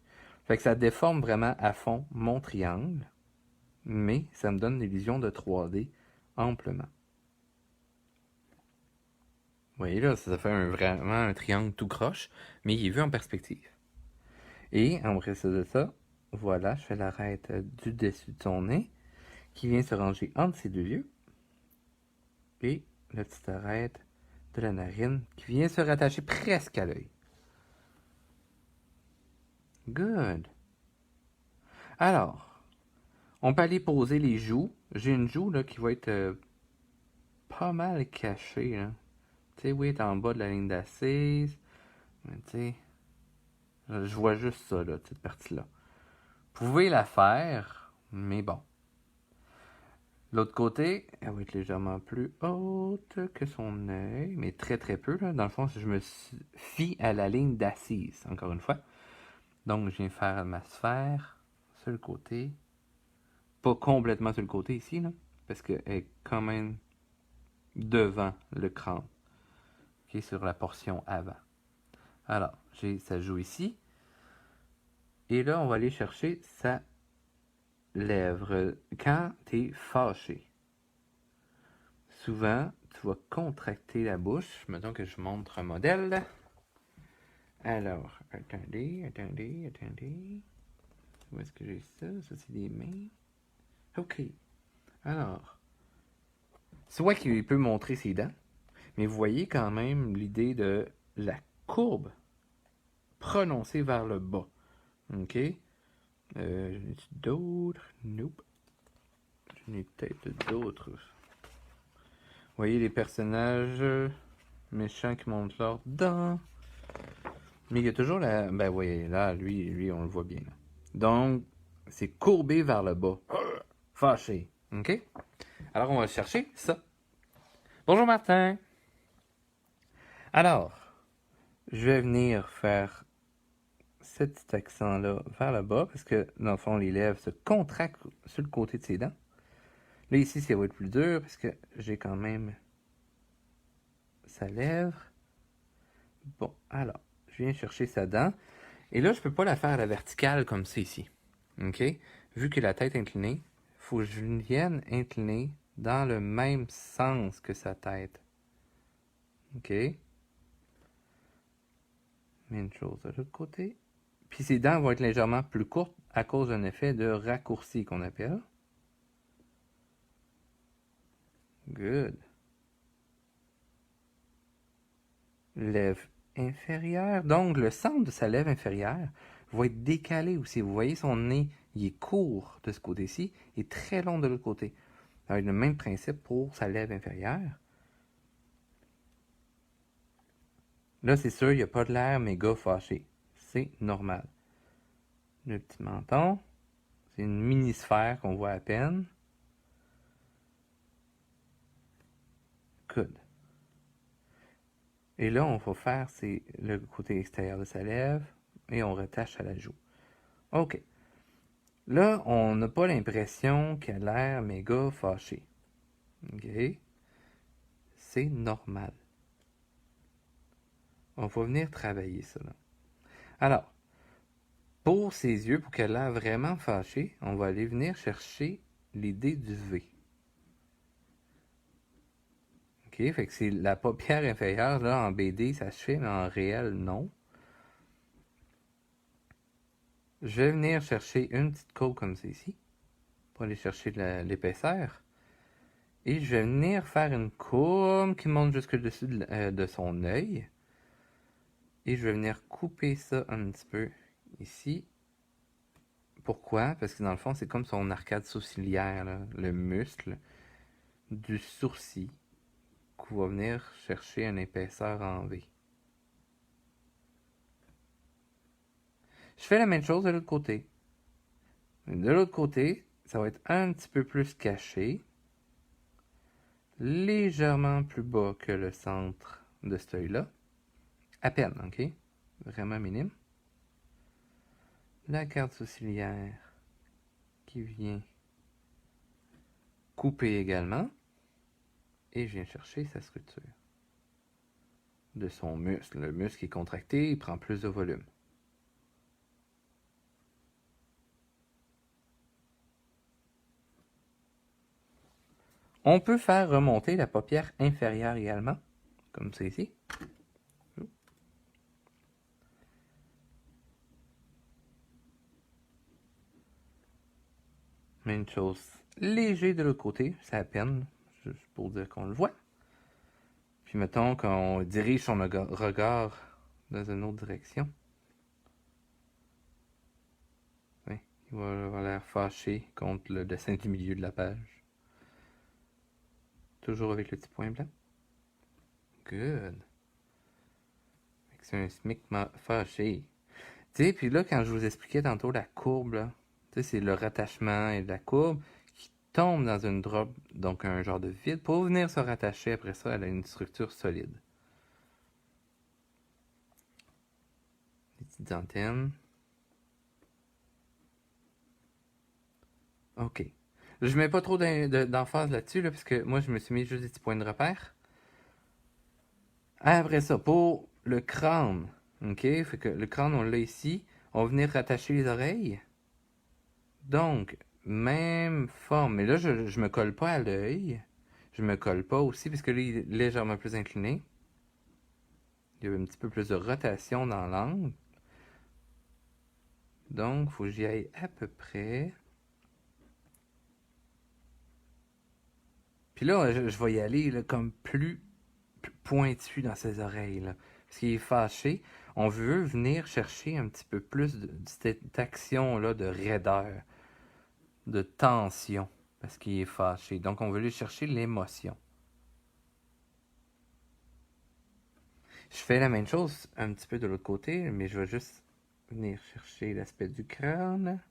Fait que ça déforme vraiment à fond mon triangle, mais ça me donne l'illusion de 3D amplement. Vous voyez là, ça fait vraiment un triangle tout croche, mais il est vu en perspective. Et après ça, voilà, je fais l'arête du dessus de son nez, qui vient se ranger entre ses deux yeux. Et la petite arête de la narine qui vient se rattacher presque à l'œil. Good. Alors, on peut aller poser les joues. J'ai une joue là, qui va être pas mal cachée. Hein. Tu sais, oui, elle est en bas de la ligne d'assise. Mais tu sais, je vois juste ça, là, cette partie-là. Vous pouvez la faire, mais bon. L'autre côté, elle va être légèrement plus haute que son œil, mais très très peu. Là. Dans le fond, si je me fie à la ligne d'assise, encore une fois. Donc, je viens faire ma sphère sur le côté. Pas complètement sur le côté ici, là, parce qu'elle est quand même devant le crâne, qui est sur la portion avant. Alors, j'ai sa joue ici. Et là, on va aller chercher sa lèvre. Quand tu es fâché, souvent, tu vas contracter la bouche. Mettons que je montre un modèle. Alors, attendez. Où est-ce que j'ai ça? Ça, c'est des mains. OK. Alors, soit qu'il peut montrer ses dents, mais vous voyez quand même l'idée de la courbe prononcée vers le bas. OK? J'en ai d'autres? Nope. J'en ai peut-être d'autres. Vous voyez les personnages méchants qui montrent leurs dents. Mais il y a toujours la... Ben oui, là, lui on le voit bien. Là. Donc, c'est courbé vers le bas. Fâché. OK? Alors, on va chercher ça. Bonjour, Martin. Alors, je vais venir faire ce petit accent-là vers le bas, parce que, dans le fond, les lèvres se contractent sur le côté de ses dents. Là, ici, ça va être plus dur, parce que j'ai quand même sa lèvre. Bon, alors, je viens chercher sa dent. Et là, je peux pas la faire à la verticale comme ça ici. OK? Vu que la tête est inclinée, il faut que je vienne incliner dans le même sens que sa tête. OK? Même chose de l'autre côté. Puis ses dents vont être légèrement plus courtes à cause d'un effet de raccourci qu'on appelle. Good. Lèvre inférieure. Donc, le centre de sa lèvre inférieure va être décalé aussi. Vous voyez, son nez, il est court de ce côté-ci et très long de l'autre côté. Avec le même principe pour sa lèvre inférieure. Là, c'est sûr, il n'y a pas de l'air méga fâché. C'est normal. Le petit menton, c'est une mini-sphère qu'on voit à peine. Good. Et là, on va faire le côté extérieur de sa lèvre et on rattache à la joue. OK. Là, on n'a pas l'impression qu'elle a l'air méga fâché. OK? C'est normal. On va venir travailler ça. Là. Alors, pour ses yeux, pour qu'elle ait l'air vraiment fâchée, on va aller venir chercher l'idée du V. OK? Fait que c'est la paupière inférieure, là, en BD, ça se fait, mais en réel, non. Je vais venir chercher une petite courbe comme ça ici, pour aller chercher l'épaisseur. Et je vais venir faire une courbe qui monte jusque-dessus de son œil. Et je vais venir couper ça un petit peu ici. Pourquoi? Parce que dans le fond, c'est comme son arcade sourcilière, là, le muscle du sourcil, qu'on va venir chercher une épaisseur en V. Je fais la même chose de l'autre côté. De l'autre côté, ça va être un petit peu plus caché, légèrement plus bas que le centre de cet œil-là. À peine, ok? Vraiment minime. La carte sourcilière qui vient couper également. Et je viens chercher sa structure de son muscle. Le muscle est contracté, il prend plus de volume. On peut faire remonter la paupière inférieure également, comme c'est ici. Même chose léger de l'autre côté, c'est à peine, juste pour dire qu'on le voit. Puis mettons qu'on dirige son regard dans une autre direction. Oui, il va avoir l'air fâché contre le dessin du milieu de la page. Toujours avec le petit point blanc. Good. C'est un smic fâché. Tu sais, puis là, quand je vous expliquais tantôt la courbe, là, tu sais, c'est le rattachement et la courbe qui tombe dans une drop, donc un genre de vide, pour venir se rattacher après ça, elle a une structure solide. Les petites antennes. OK. Je mets pas trop d'emphase là-dessus, là, parce que moi, je me suis mis juste des petits points de repère. Après ça, pour le crâne, OK, fait que le crâne, on l'a ici. On va venir rattacher les oreilles. Donc, même forme. Mais là, je me colle pas à l'œil. Je me colle pas aussi, parce que là, il est légèrement plus incliné. Il y a un petit peu plus de rotation dans l'angle. Donc, il faut que j'y aille à peu près. Puis là, je vais y aller là, comme plus pointu dans ses oreilles. Là, parce qu'il est fâché. On veut venir chercher un petit peu plus de cette action-là de raideur, de tension, parce qu'il est fâché. Donc, on veut aller chercher l'émotion. Je fais la même chose un petit peu de l'autre côté, mais je vais juste venir chercher l'aspect du crâne.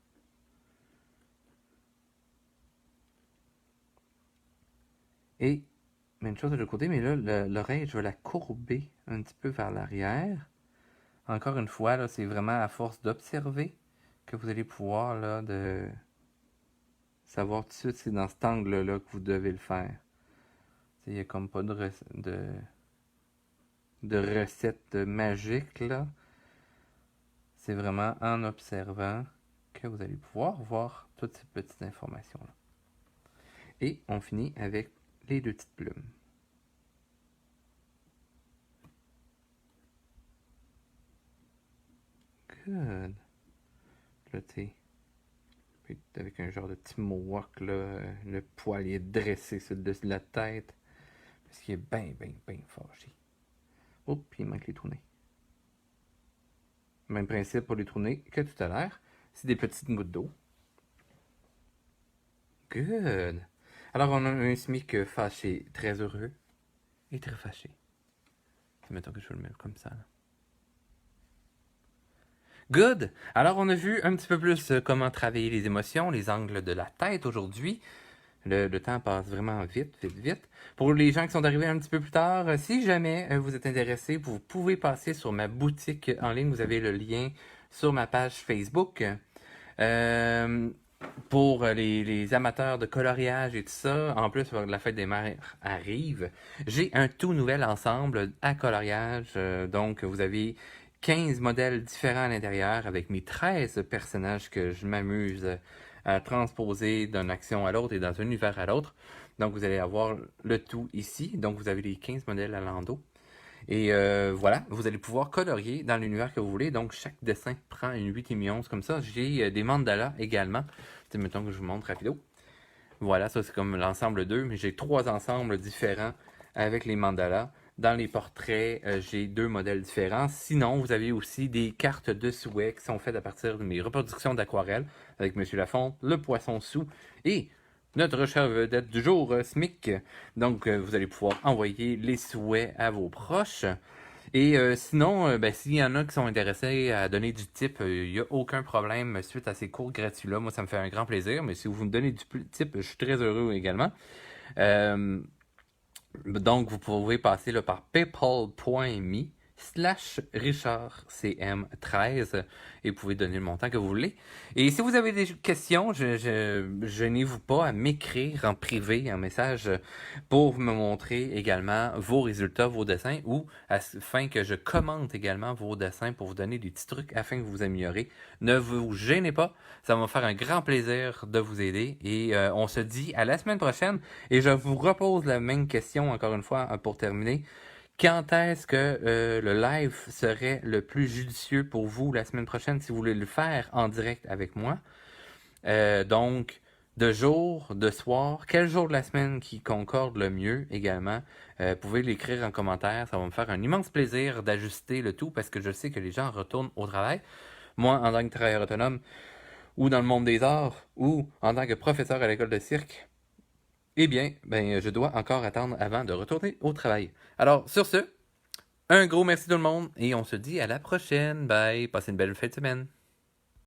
Et même chose de l'autre côté, mais là, l'oreille, je vais la courber un petit peu vers l'arrière. Encore une fois, là, c'est vraiment à force d'observer que vous allez pouvoir là, de savoir tout de suite c'est dans cet angle-là que vous devez le faire. Il n'y a comme pas de recette magique, là. C'est vraiment en observant que vous allez pouvoir voir toutes ces petites informations-là. Et on finit avec les deux petites plumes. Good. Là, tu sais, avec un genre de petit mohawk, là, le poil est dressé sur le dessus de la tête, parce qu'il est bien, bien, bien fâché. Oh, puis il manque les trous nez. Même principe pour les trous nez que tout à l'heure. C'est des petites gouttes d'eau. Good. Alors, on a un SMIC fâché, très heureux et très fâché. Mettons que je vais le mettre comme ça. Là. Good. Alors, on a vu un petit peu plus comment travailler les émotions, les angles de la tête aujourd'hui. Le temps passe vraiment vite, vite, vite. Pour les gens qui sont arrivés un petit peu plus tard, si jamais vous êtes intéressés, vous pouvez passer sur ma boutique en ligne. Vous avez le lien sur ma page Facebook. Pour les amateurs de coloriage et tout ça, en plus, la fête des mères arrive, j'ai un tout nouvel ensemble à coloriage. Donc, vous avez 15 modèles différents à l'intérieur avec mes 13 personnages que je m'amuse à transposer d'une action à l'autre et dans un univers à l'autre. Donc, vous allez avoir le tout ici. Donc, vous avez les 15 modèles à l'endos. Et voilà, vous allez pouvoir colorier dans l'univers que vous voulez. Donc, chaque dessin prend une 8 et 11 comme ça. J'ai des mandalas également. Mettons que je vous montre rapido. Voilà, ça c'est comme l'ensemble 2, mais j'ai 3 ensembles différents avec les mandalas. Dans les portraits, j'ai 2 modèles différents. Sinon, vous avez aussi des cartes de souhait qui sont faites à partir de mes reproductions d'aquarelle avec Monsieur Lafonte, le poisson sous et notre chère vedette du jour, Smic. Donc, vous allez pouvoir envoyer les souhaits à vos proches. Et sinon, ben, s'il y en a qui sont intéressés à donner du type, il n'y a aucun problème suite à ces cours gratuits-là. Moi, ça me fait un grand plaisir. Mais si vous me donnez du type, je suis très heureux également. Euh, donc, vous pouvez passer là, par paypal.me/RichardCM13 et vous pouvez donner le montant que vous voulez. Et si vous avez des questions, gênez-vous pas à m'écrire en privé, un message pour me montrer également vos résultats, vos dessins ou afin que je commente également vos dessins pour vous donner des petits trucs afin que vous améliorez. Ne vous gênez pas, ça va me faire un grand plaisir de vous aider et on se dit à la semaine prochaine et je vous repose la même question encore une fois pour terminer. Quand est-ce que le live serait le plus judicieux pour vous la semaine prochaine si vous voulez le faire en direct avec moi? Donc, de jour, de soir, quel jour de la semaine qui concorde le mieux également? Vous pouvez l'écrire en commentaire, ça va me faire un immense plaisir d'ajuster le tout parce que je sais que les gens retournent au travail. Moi, en tant que travailleur autonome, ou dans le monde des arts, ou en tant que professeur à l'école de cirque, eh bien, ben, je dois encore attendre avant de retourner au travail. Alors, sur ce, un gros merci tout le monde et on se dit à la prochaine. Bye, passez une belle fin de semaine.